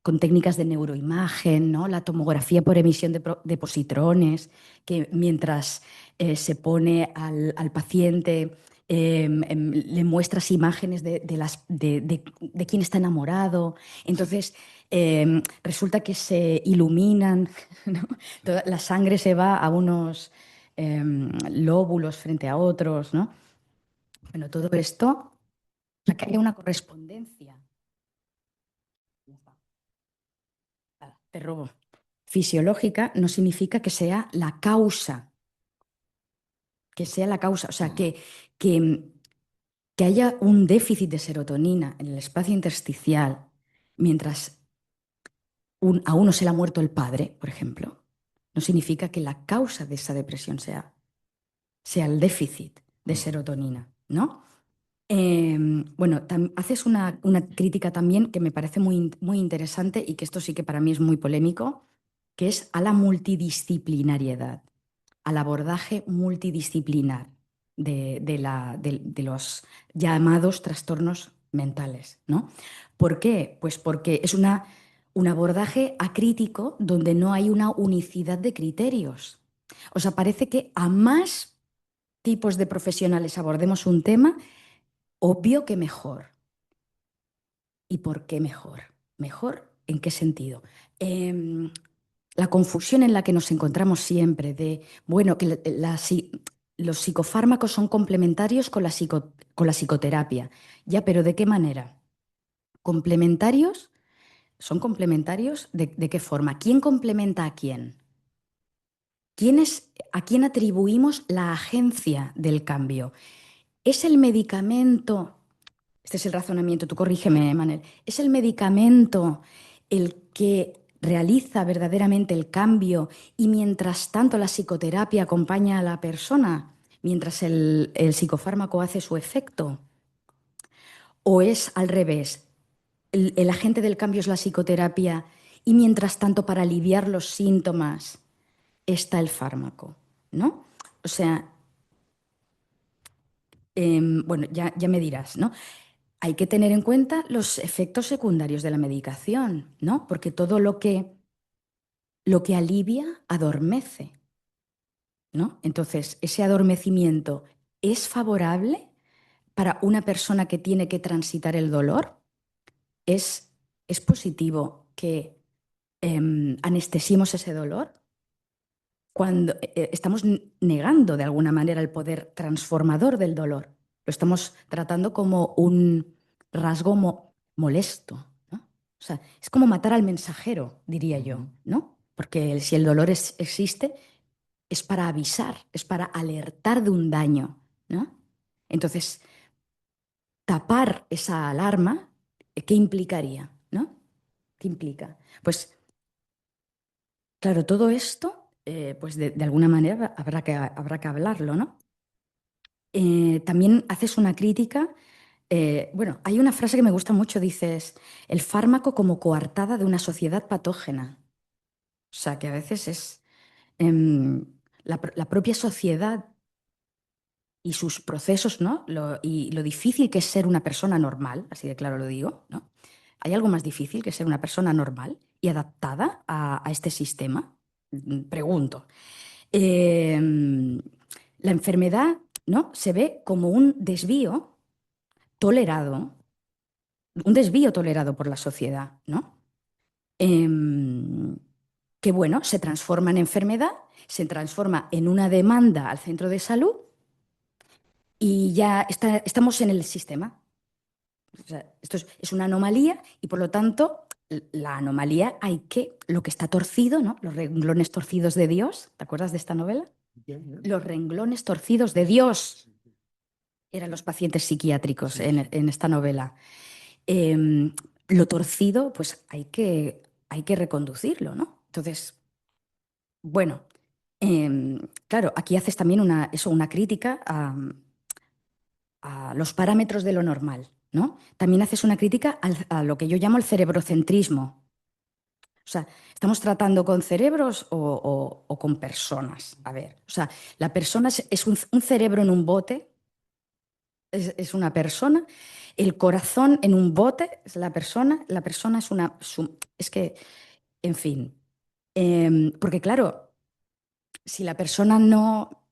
con técnicas de neuroimagen, ¿no? La tomografía por emisión de positrones, que mientras se pone al paciente, le muestras imágenes de quién está enamorado. Entonces, resulta que se iluminan, ¿no? La sangre se va a unos lóbulos frente a otros, ¿no? Bueno, todo esto, o sea, que haya una correspondencia. Ya está. Nada, te robo. Fisiológica no significa que sea la causa, o sea, que, que haya un déficit de serotonina en el espacio intersticial mientras a uno se le ha muerto el padre, por ejemplo, no significa que la causa de esa depresión sea el déficit de serotonina, ¿no? Bueno, haces una crítica también que me parece muy interesante y que esto sí que para mí es muy polémico, que es a la multidisciplinariedad, al abordaje multidisciplinar de los llamados trastornos mentales, ¿no? ¿Por qué? Pues porque es un abordaje acrítico donde no hay una unicidad de criterios. O sea, parece que a más tipos de profesionales abordemos un tema, obvio que mejor. ¿Y por qué mejor? ¿Mejor en qué sentido? La confusión en la que nos encontramos siempre de, bueno, que los psicofármacos son complementarios con la psicoterapia. Ya, pero ¿de qué manera? ¿Complementarios? ¿Son complementarios? ¿De qué forma? ¿Quién complementa a quién? ¿A quién atribuimos la agencia del cambio? ¿Es el medicamento? Este es el razonamiento, tú corrígeme, Manel. ¿Es el medicamento el que realiza verdaderamente el cambio y mientras tanto la psicoterapia acompaña a la persona mientras el psicofármaco hace su efecto? ¿O es al revés? El agente del cambio es la psicoterapia y mientras tanto para aliviar los síntomas está el fármaco, ¿no? O sea, bueno, ya me dirás, ¿no? Hay que tener en cuenta los efectos secundarios de la medicación, ¿no? Porque todo lo que alivia adormece, ¿no? Entonces, ese adormecimiento es favorable para una persona que tiene que transitar el dolor. Es positivo que anestesiemos ese dolor cuando estamos negando de alguna manera el poder transformador del dolor. Lo estamos tratando como un rasgo molesto, ¿no? O sea, es como matar al mensajero, diría yo, ¿no? Porque si el dolor existe, es para avisar, es para alertar de un daño, ¿no? Entonces, tapar esa alarma, ¿qué implicaría, ¿no? ¿Qué implica? Pues claro, todo esto, pues de alguna manera habrá que hablarlo, ¿no? También haces una crítica. Bueno, hay una frase que me gusta mucho, dices, el fármaco como coartada de una sociedad patógena. O sea, que a veces es la propia sociedad y sus procesos, ¿no? Y lo difícil que es ser una persona normal, así de claro lo digo, ¿no? ¿Hay algo más difícil que ser una persona normal y adaptada a este sistema? Pregunto. La enfermedad, ¿no? Se ve como tolerado, un desvío tolerado por la sociedad, ¿no? Em, que bueno, se transforma en enfermedad, se transforma en una demanda al centro de salud y ya estamos en el sistema. O sea, esto es una anomalía y por lo tanto la anomalía lo que está torcido, ¿no? Los renglones torcidos de Dios, ¿te acuerdas de esta novela? Los renglones torcidos de Dios eran los pacientes psiquiátricos en esta novela. Em, lo torcido, pues hay que reconducirlo, ¿no? Entonces, bueno, claro, aquí haces también una crítica a los parámetros de lo normal, ¿no? También haces una crítica a lo que yo llamo el cerebrocentrismo. O sea, ¿estamos tratando con cerebros o con personas? A ver, o sea, la persona es un cerebro en un bote, es una persona, el corazón en un bote es la persona es una... es que, en fin, porque claro, si la persona no...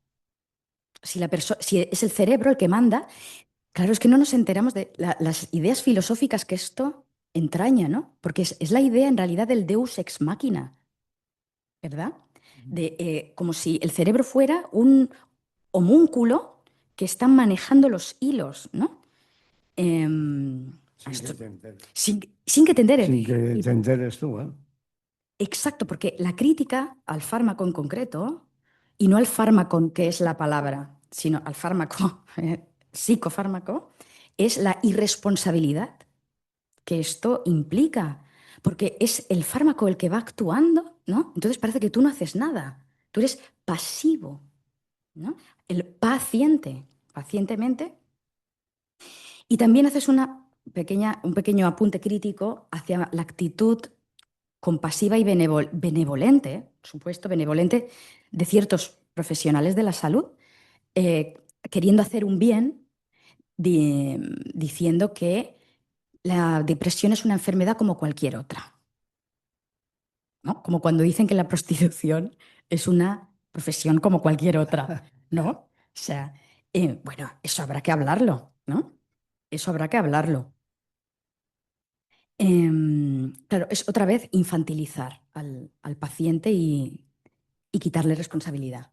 si es el cerebro el que manda, claro, es que no nos enteramos de las ideas filosóficas que esto entraña, ¿no? Porque es la idea en realidad del Deus ex machina, ¿verdad? Como si el cerebro fuera un homúnculo que está manejando los hilos, ¿no? Em, Sin que esto- te enteres. sin que te enteres. Sin que Y- te enteres tú, ¿eh? exacto, porque la crítica al fármaco en concreto, y no al fármaco que es la palabra, sino al fármaco, psicofármaco, es la irresponsabilidad que esto implica, porque es el fármaco el que va actuando, ¿no? Entonces parece que tú no haces nada, tú eres pasivo, ¿no? El paciente, pacientemente, y también haces un pequeño apunte crítico hacia la actitud compasiva y benevolente, por supuesto, benevolente de ciertos profesionales de la salud, eh, queriendo hacer un bien, diciendo que la depresión es una enfermedad como cualquier otra, ¿no? Como cuando dicen que la prostitución es una profesión como cualquier otra, ¿no? O sea, bueno, eso habrá que hablarlo, ¿no? Eso habrá que hablarlo. Claro, es otra vez infantilizar al paciente y quitarle responsabilidad.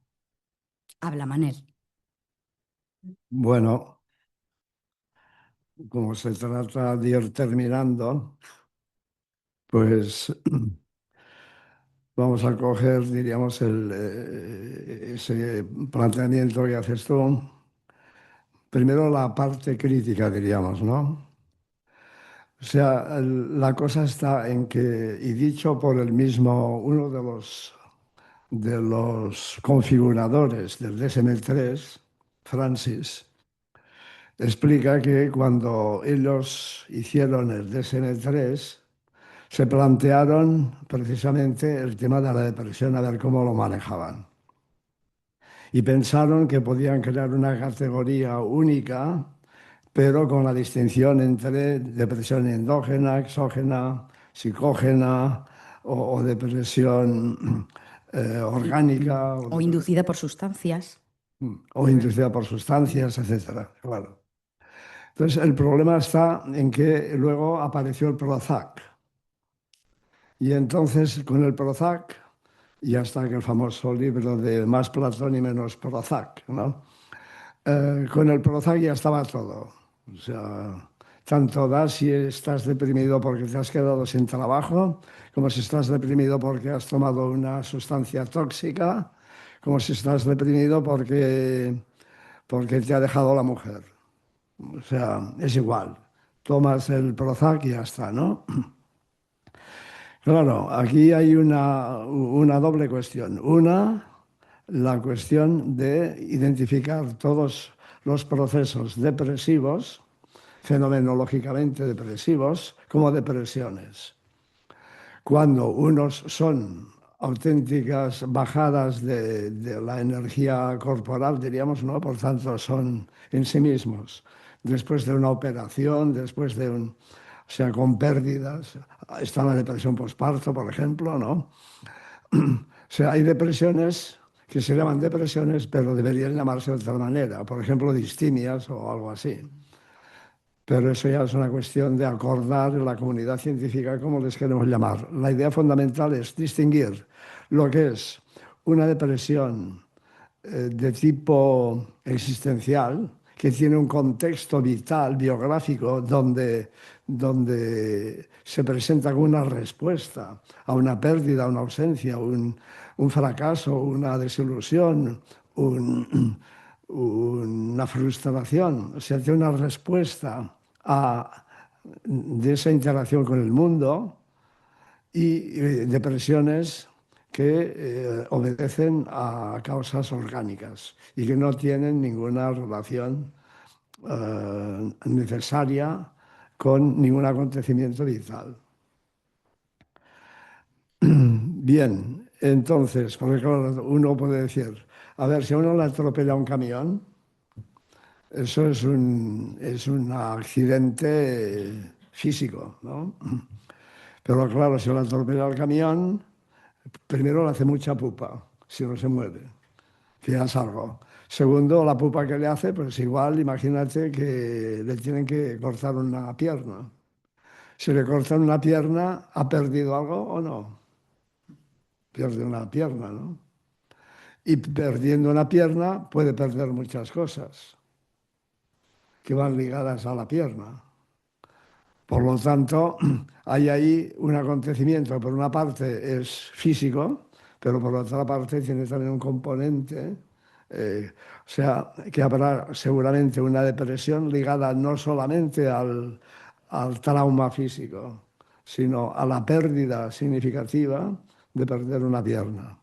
Habla, Manel. Bueno, como se trata de ir terminando, pues vamos a coger, diríamos, ese planteamiento que haces tú. Primero la parte crítica, diríamos, ¿no? O sea, la cosa está en que, y dicho por el mismo, uno de los configuradores del DSM-3, Francis, explica que cuando ellos hicieron el DSM-3, se plantearon precisamente el tema de la depresión, a ver cómo lo manejaban. Y pensaron que podían crear una categoría única, pero con la distinción entre depresión endógena, exógena, psicógena o depresión orgánica O inducida por sustancias. o inducida por sustancias, etcétera. Claro. Entonces, el problema está en que luego apareció el Prozac. Y entonces, con el Prozac, ya está el famoso libro de Más Platón y menos Prozac, ¿no? Con el Prozac ya estaba todo. O sea, tanto da si estás deprimido porque te has quedado sin trabajo, como si estás deprimido porque has tomado una sustancia tóxica, como si estás deprimido porque te ha dejado la mujer. O sea, es igual. Tomas el Prozac y ya está, ¿no? Claro, aquí hay una doble cuestión. Una, la cuestión de identificar todos los procesos depresivos, fenomenológicamente depresivos, como depresiones. Cuando unos son auténticas bajadas de la energía corporal, diríamos, ¿no? Por tanto, son en sí mismos, después de una operación, después de un, o sea, con pérdidas, está la depresión postparto, por ejemplo, ¿no? O sea, hay depresiones que se llaman depresiones, pero deberían llamarse de otra manera, por ejemplo, distimias o algo así. Pero eso ya es una cuestión de acordar en la comunidad científica cómo les queremos llamar. La idea fundamental es distinguir lo que es una depresión de tipo existencial, que tiene un contexto vital, biográfico, donde se presenta como una respuesta a una pérdida, a una ausencia, un fracaso, una desilusión, una frustración. O sea, tiene una respuesta de esa interacción con el mundo y depresiones que obedecen a causas orgánicas y que no tienen ninguna relación necesaria con ningún acontecimiento vital. Bien, entonces, porque claro, uno puede decir, a ver, si a uno le atropella un camión, eso es un accidente físico, ¿no? Pero claro, si le atropella el camión, primero le hace mucha pupa, si no se muere, que ya es algo. Segundo, la pupa que le hace, pues igual, imagínate que le tienen que cortar una pierna. Si le cortan una pierna, ¿ha perdido algo o no? Pierde una pierna, ¿no? Y perdiendo una pierna puede perder muchas cosas que van ligadas a la pierna. Por lo tanto, hay ahí un acontecimiento, por una parte es físico, pero por otra parte tiene también un componente, o sea, que habrá seguramente una depresión ligada no solamente al trauma físico, sino a la pérdida significativa de perder una pierna.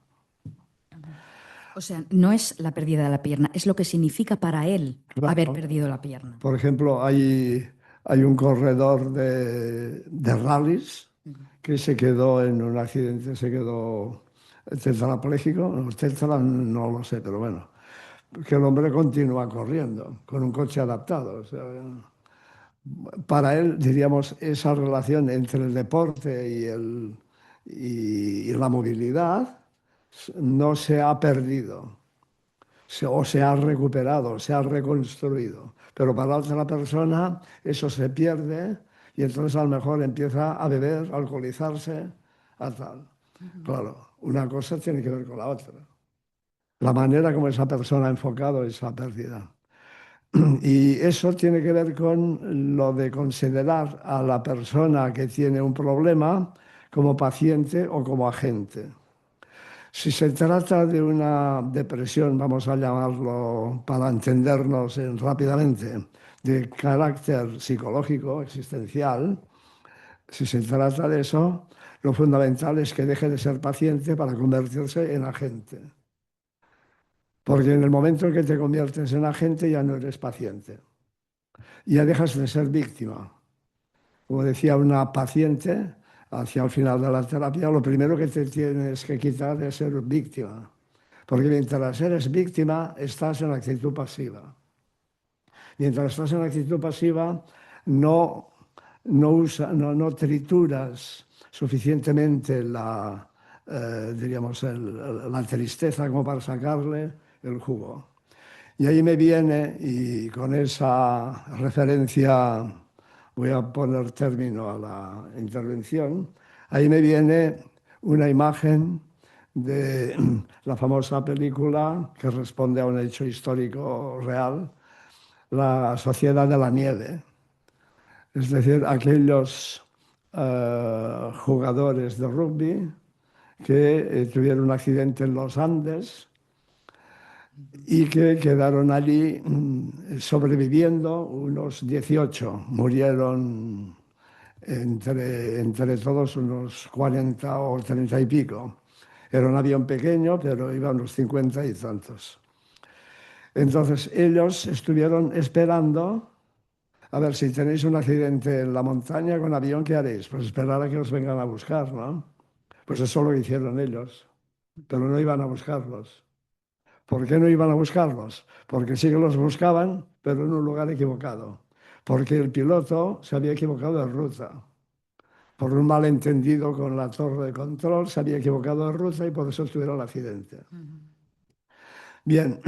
O sea, no es la pérdida de la pierna, es lo que significa para él haber Claro. perdido la pierna. Por ejemplo, hay un corredor de rallies que se quedó en un accidente, se quedó tetrapléjico, no, tetra no lo sé, pero bueno, que el hombre continúa corriendo con un coche adaptado. O sea, para él, diríamos, esa relación entre el deporte y la movilidad no se ha perdido o se ha recuperado, se ha reconstruido. Pero para otra persona eso se pierde y entonces a lo mejor empieza a beber, a alcoholizarse, a tal. Claro, una cosa tiene que ver con la otra. La manera como esa persona ha enfocado esa pérdida. Y eso tiene que ver con lo de considerar a la persona que tiene un problema como paciente o como agente. Si se trata de una depresión, vamos a llamarlo para entendernos rápidamente, de carácter psicológico, existencial, si se trata de eso, lo fundamental es que deje de ser paciente para convertirse en agente. Porque en el momento en que te conviertes en agente ya no eres paciente. Ya dejas de ser víctima. Como decía una paciente, hacia el final de la terapia, lo primero que te tienes que quitar es ser víctima. Porque mientras eres víctima, estás en actitud pasiva. Mientras estás en actitud pasiva, no trituras suficientemente diríamos, la tristeza como para sacarle el jugo. Y ahí me viene, y con esa referencia voy a poner término a la intervención, ahí me viene una imagen de la famosa película que responde a un hecho histórico real, La Sociedad de la Nieve. Es decir, aquellos jugadores de rugby que tuvieron un accidente en los Andes y que quedaron allí sobreviviendo unos 18. Murieron entre todos unos 40 o 30 y pico. Era un avión pequeño, pero iban unos 50 y tantos. Entonces ellos estuvieron esperando, a ver, si tenéis un accidente en la montaña con avión, ¿qué haréis? Pues esperar a que os vengan a buscar, ¿no? Pues eso es lo que hicieron ellos, pero no iban a buscarlos. ¿Por qué no iban a buscarlos? Porque sí que los buscaban, pero en un lugar equivocado. Porque el piloto se había equivocado de ruta. Por un malentendido con la torre de control, se había equivocado de ruta y por eso tuvieron el accidente. Bien,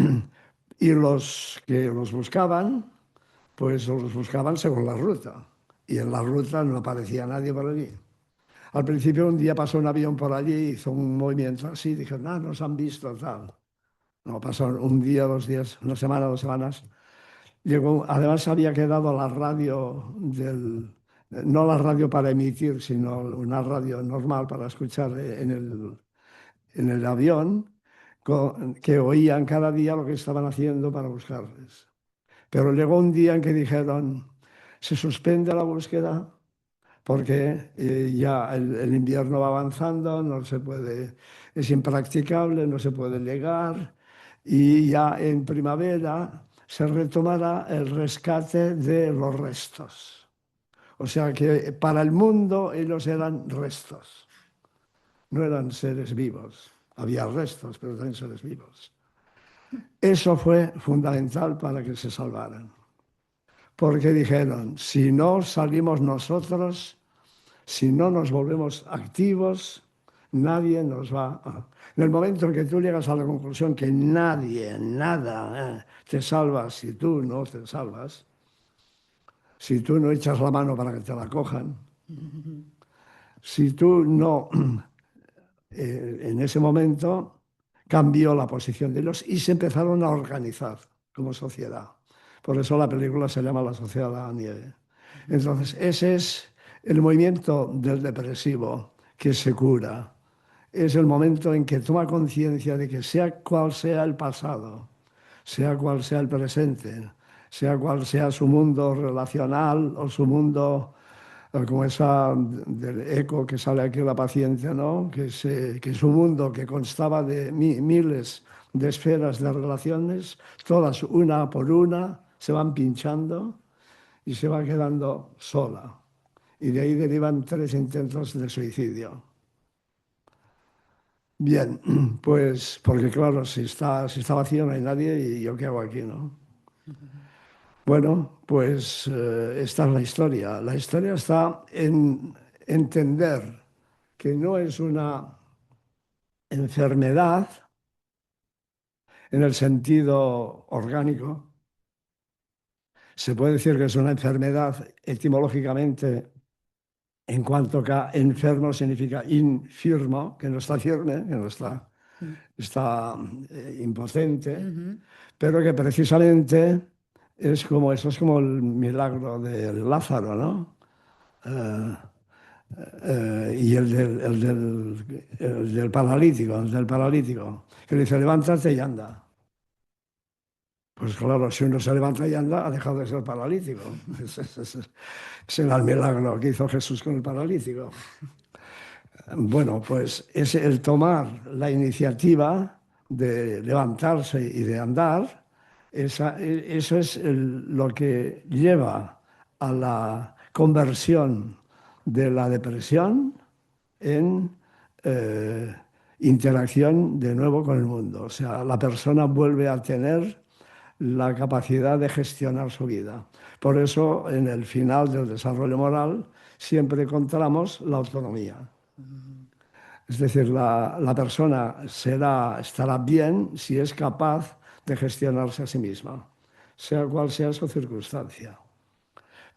y los que los buscaban, pues los buscaban según la ruta. Y en la ruta no aparecía nadie por allí. Al principio un día pasó un avión por allí, hizo un movimiento así, dijeron, no, nos han visto tal. No, pasó un día, 2 días, una semana, 2 semanas. Llegó, además había quedado la radio no la radio para emitir, sino una radio normal para escuchar en el avión, que oían cada día lo que estaban haciendo para buscarles. Pero llegó un día en que dijeron, se suspende la búsqueda porque ya el invierno va avanzando, no se puede, es impracticable, no se puede llegar y ya en primavera se retomará el rescate de los restos. O sea que para el mundo ellos eran restos. no eran seres vivos. Había restos, pero también seres vivos. Eso fue fundamental para que se salvaran. Porque dijeron, si no salimos nosotros, si no nos volvemos activos, nadie nos va a... En el momento en que tú llegas a la conclusión que nadie, nada, te salva si tú no te salvas, si tú no echas la mano para que te la cojan, si tú no, en ese momento cambió la posición de ellos y se empezaron a organizar como sociedad. Por eso la película se llama La Sociedad de la Nieve. Entonces, ese es el movimiento del depresivo que se cura. Es el momento en que toma conciencia de que sea cual sea el pasado, sea cual sea el presente, sea cual sea su mundo relacional o su mundo, como esa del eco que sale aquí la paciente, ¿no? Que su mundo que constaba de miles de esferas de relaciones, todas una por una, se van pinchando y se va quedando sola. Y de ahí derivan 3 intentos de suicidio. Bien, pues porque claro, si está vacío no hay nadie y yo qué hago aquí, ¿no? Bueno, pues esta es la historia. La historia está en entender que no es una enfermedad en el sentido orgánico. Se puede decir que es una enfermedad etimológicamente en cuanto que enfermo significa infirmo, que no está firme, que no está impotente, pero que precisamente eso es como el milagro de Lázaro, ¿no? Y el del paralítico, que le dice, levántate y anda. Pues claro, si uno se levanta y anda, ha dejado de ser paralítico. Ese era el milagro que hizo Jesús con el paralítico. Bueno, pues es el tomar la iniciativa de levantarse y de andar, eso es lo que lleva a la conversión de la depresión en interacción de nuevo con el mundo. O sea, la persona vuelve a tener la capacidad de gestionar su vida. Por eso, en el final del desarrollo moral, siempre encontramos la autonomía. Es decir, la persona estará bien si es capaz de gestionarse a sí misma, sea cual sea su circunstancia.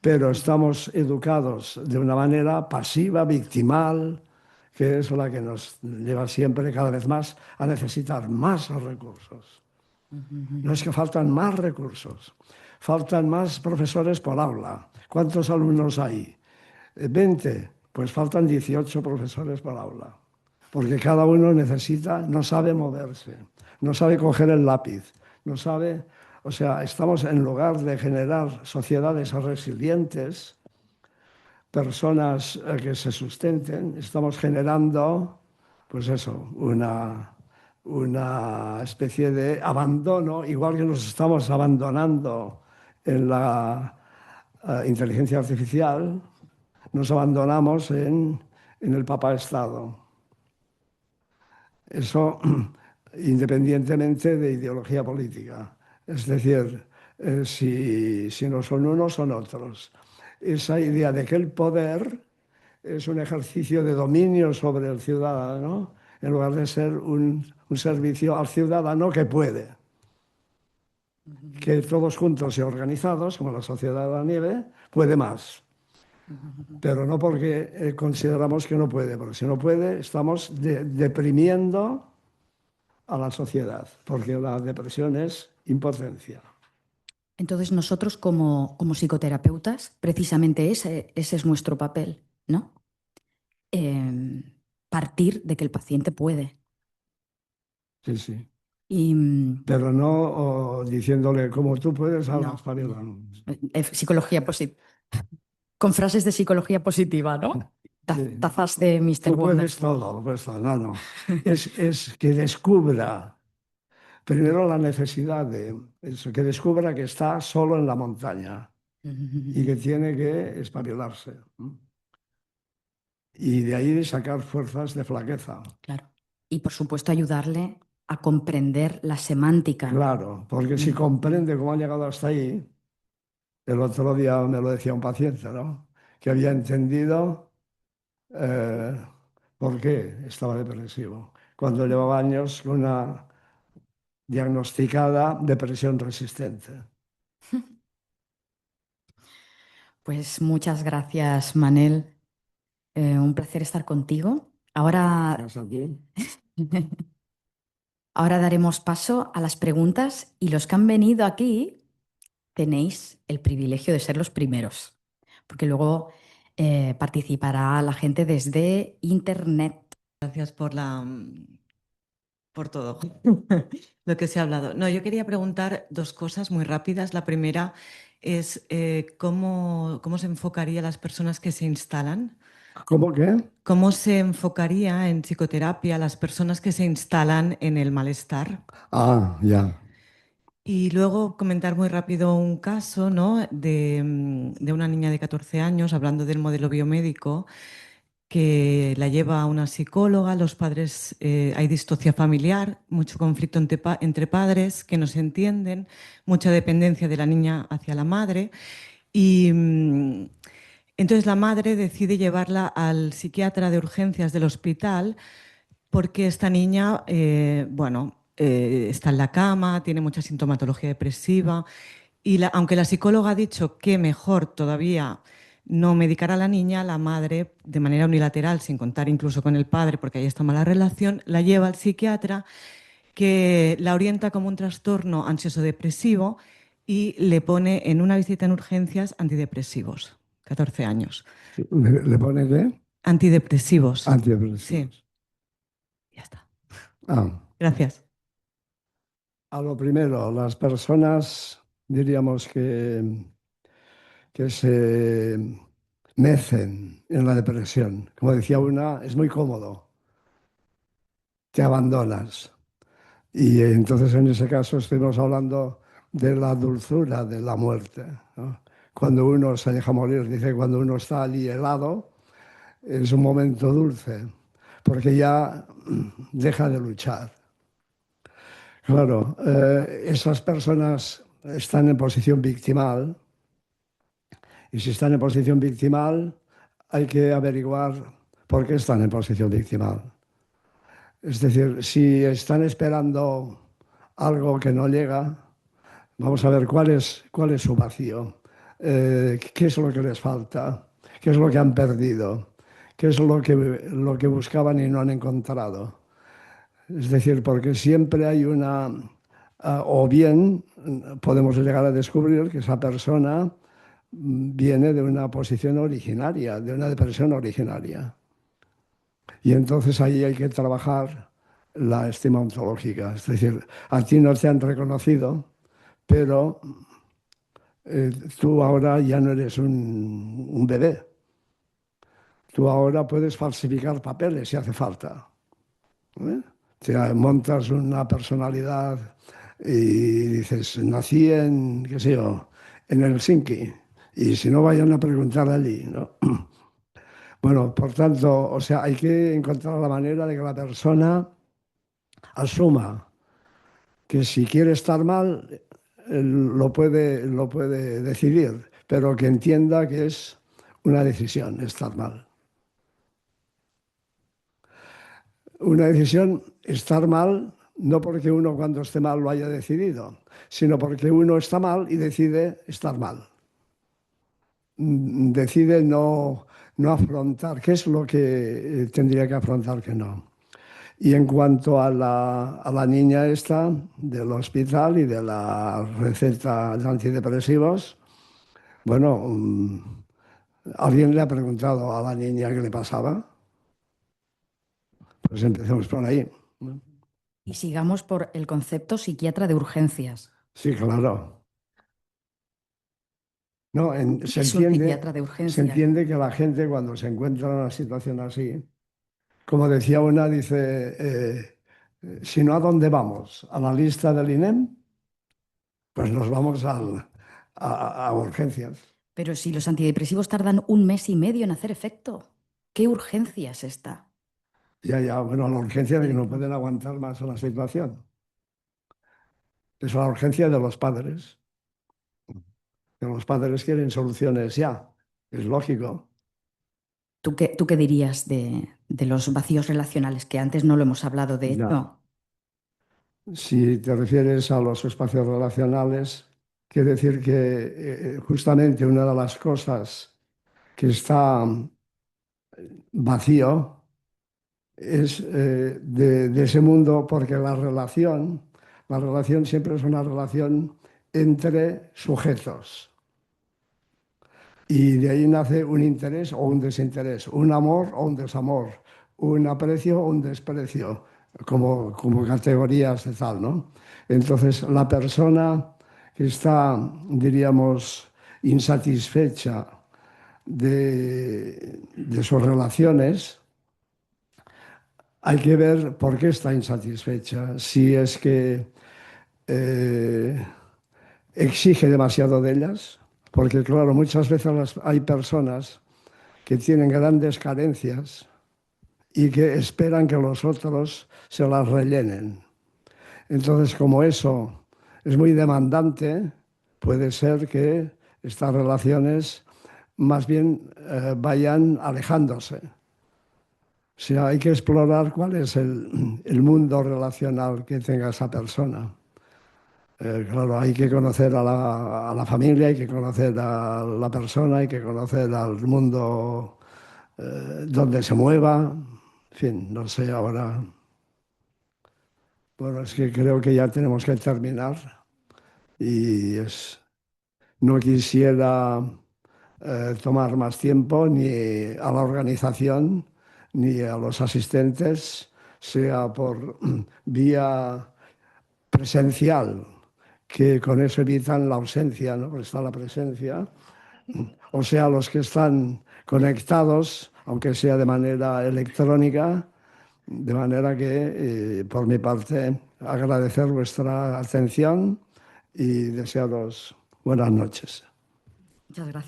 Pero estamos educados de una manera pasiva, victimal, que es la que nos lleva siempre cada vez más a necesitar más recursos. No es que faltan más recursos, faltan más profesores por aula. ¿Cuántos alumnos hay? 20, pues faltan 18 profesores por aula. Porque cada uno no sabe moverse, no sabe coger el lápiz, no sabe, o sea, estamos en lugar de generar sociedades resilientes, personas que se sustenten, estamos generando, pues eso, una especie de abandono, igual que nos estamos abandonando en la inteligencia artificial, nos abandonamos en el papá-estado. Eso independientemente de ideología política. Es decir, si no son unos, son otros. Esa idea de que el poder es un ejercicio de dominio sobre el ciudadano, en lugar de ser un servicio al ciudadano que puede. Que todos juntos y organizados, como la Sociedad de la Nieve, puede más. Pero no porque consideramos que no puede, porque si no puede, estamos deprimiendo a la sociedad, porque la depresión es impotencia. Entonces nosotros como psicoterapeutas, precisamente ese es nuestro papel, ¿no? Partir de que el paciente puede. Sí, sí. Y, Pero no diciéndole, como tú puedes, no, psicología positiva. Con frases de psicología positiva, ¿no? Tazas de Mr. Tú Wonder. puedes todo, pues no. Es que descubra primero la necesidad de eso, que descubra que está solo en la montaña y que tiene que espabilarse. y de ahí sacar fuerzas de flaqueza. Claro. Y por supuesto ayudarle a comprender la semántica. Claro, porque si comprende cómo ha llegado hasta ahí, el otro día me lo decía un paciente, ¿no? Que había entendido eh, por qué estaba depresivo, cuando llevaba años con una diagnosticada depresión resistente. Pues muchas gracias, Manel. Un placer estar contigo. Ahora, ¿Estás aquí? ahora daremos paso a las preguntas y los que han venido aquí tenéis el privilegio de ser los primeros, porque luego participará la gente desde Internet. Gracias por todo lo que se ha hablado. No, yo quería preguntar dos cosas muy rápidas. La primera es cómo se enfocaría a las personas que se instalan. ¿Cómo qué? ¿Cómo se enfocaría en psicoterapia a las personas que se instalan en el malestar? Ah, ya. Y luego comentar muy rápido un caso, ¿no? de una niña de 14 años, hablando del modelo biomédico, que la lleva a una psicóloga, los padres, hay distocia familiar, mucho conflicto entre padres que no se entienden, mucha dependencia de la niña hacia la madre y entonces la madre decide llevarla al psiquiatra de urgencias del hospital porque esta niña, está en la cama, tiene mucha sintomatología depresiva y aunque la psicóloga ha dicho que mejor todavía no medicar a la niña, la madre, de manera unilateral, sin contar incluso con el padre, porque ahí está mala relación, la lleva al psiquiatra que la orienta como un trastorno ansioso-depresivo y le pone en una visita en urgencias antidepresivos, 14 años. ¿Le pone qué? Antidepresivos. Antidepresivos. Sí, ya está. Ah. Gracias. A lo primero, las personas, diríamos que se mecen en la depresión. Como decía una, es muy cómodo, te abandonas. Y entonces en ese caso estuvimos hablando de la dulzura de la muerte, ¿no? Cuando uno se deja morir, dice, cuando uno está allí helado, es un momento dulce, porque ya deja de luchar. Claro, esas personas están en posición victimal y si están en posición victimal hay que averiguar por qué están en posición victimal. Es decir, si están esperando algo que no llega, vamos a ver cuál es su vacío, qué es lo que les falta, qué es lo que han perdido, qué es lo que buscaban y no han encontrado. Es decir, porque siempre hay una, o bien podemos llegar a descubrir que esa persona viene de una posición originaria, de una depresión originaria. Y entonces ahí hay que trabajar la estima ontológica. Es decir, a ti no te han reconocido, pero tú ahora ya no eres un bebé. Tú ahora puedes falsificar papeles si hace falta. ¿Eh? Te montas una personalidad y dices, nací en, qué sé yo, en Helsinki. Y si no, vayan a preguntar allí, ¿no? Bueno, por tanto, o sea, hay que encontrar la manera de que la persona asuma que si quiere estar mal, lo puede decidir, pero que entienda que es una decisión estar mal. Una decisión estar mal no porque uno cuando esté mal lo haya decidido, sino porque uno está mal y decide estar mal. Decide no afrontar, qué es lo que tendría que afrontar que no. Y en cuanto a la niña esta del hospital y de la receta de antidepresivos, bueno, ¿alguien le ha preguntado a la niña qué le pasaba? Pues empecemos por ahí. Y sigamos por el concepto psiquiatra de urgencias. Sí, claro. No, Es un psiquiatra de se urgencias. entiende que la gente cuando se encuentra en una situación así, como decía una, dice, si no, ¿a dónde vamos? ¿A la lista del INEM? Pues nos vamos a urgencias. Pero si los antidepresivos tardan 1 mes y medio en hacer efecto. ¿Qué urgencia es esta? Ya, bueno, la urgencia de que no pueden aguantar más la situación. Es la urgencia de los padres. Que los padres quieren soluciones ya. Es lógico. ¿Tú qué dirías de los vacíos relacionales? Que antes no lo hemos hablado, de Ya. hecho. Si te refieres a los espacios relacionales, quiere decir que justamente una de las cosas que está vacío es de ese mundo, porque la relación siempre es una relación entre sujetos. Y de ahí nace un interés o un desinterés, un amor o un desamor, un aprecio o un desprecio, como categorías de tal, ¿no? Entonces, la persona que está, diríamos, insatisfecha de sus relaciones, hay que ver por qué está insatisfecha. Si es que eh, exige demasiado de ellas, porque claro, muchas veces hay personas que tienen grandes carencias y que esperan que los otros se las rellenen. Entonces, como eso es muy demandante, puede ser que estas relaciones más bien vayan alejándose. O sea, hay que explorar cuál es el mundo relacional que tenga esa persona. Claro, hay que conocer a la familia, hay que conocer a la persona, hay que conocer al mundo donde se mueva. En fin, no sé ahora. Bueno, es que creo que ya tenemos que terminar y no quisiera tomar más tiempo ni a la organización ni a los asistentes, sea por vía presencial, que con eso evitan la ausencia, ¿no? Porque está la presencia, o sea, los que están conectados, aunque sea de manera electrónica, de manera que, por mi parte, agradecer vuestra atención y desearos buenas noches. Muchas gracias.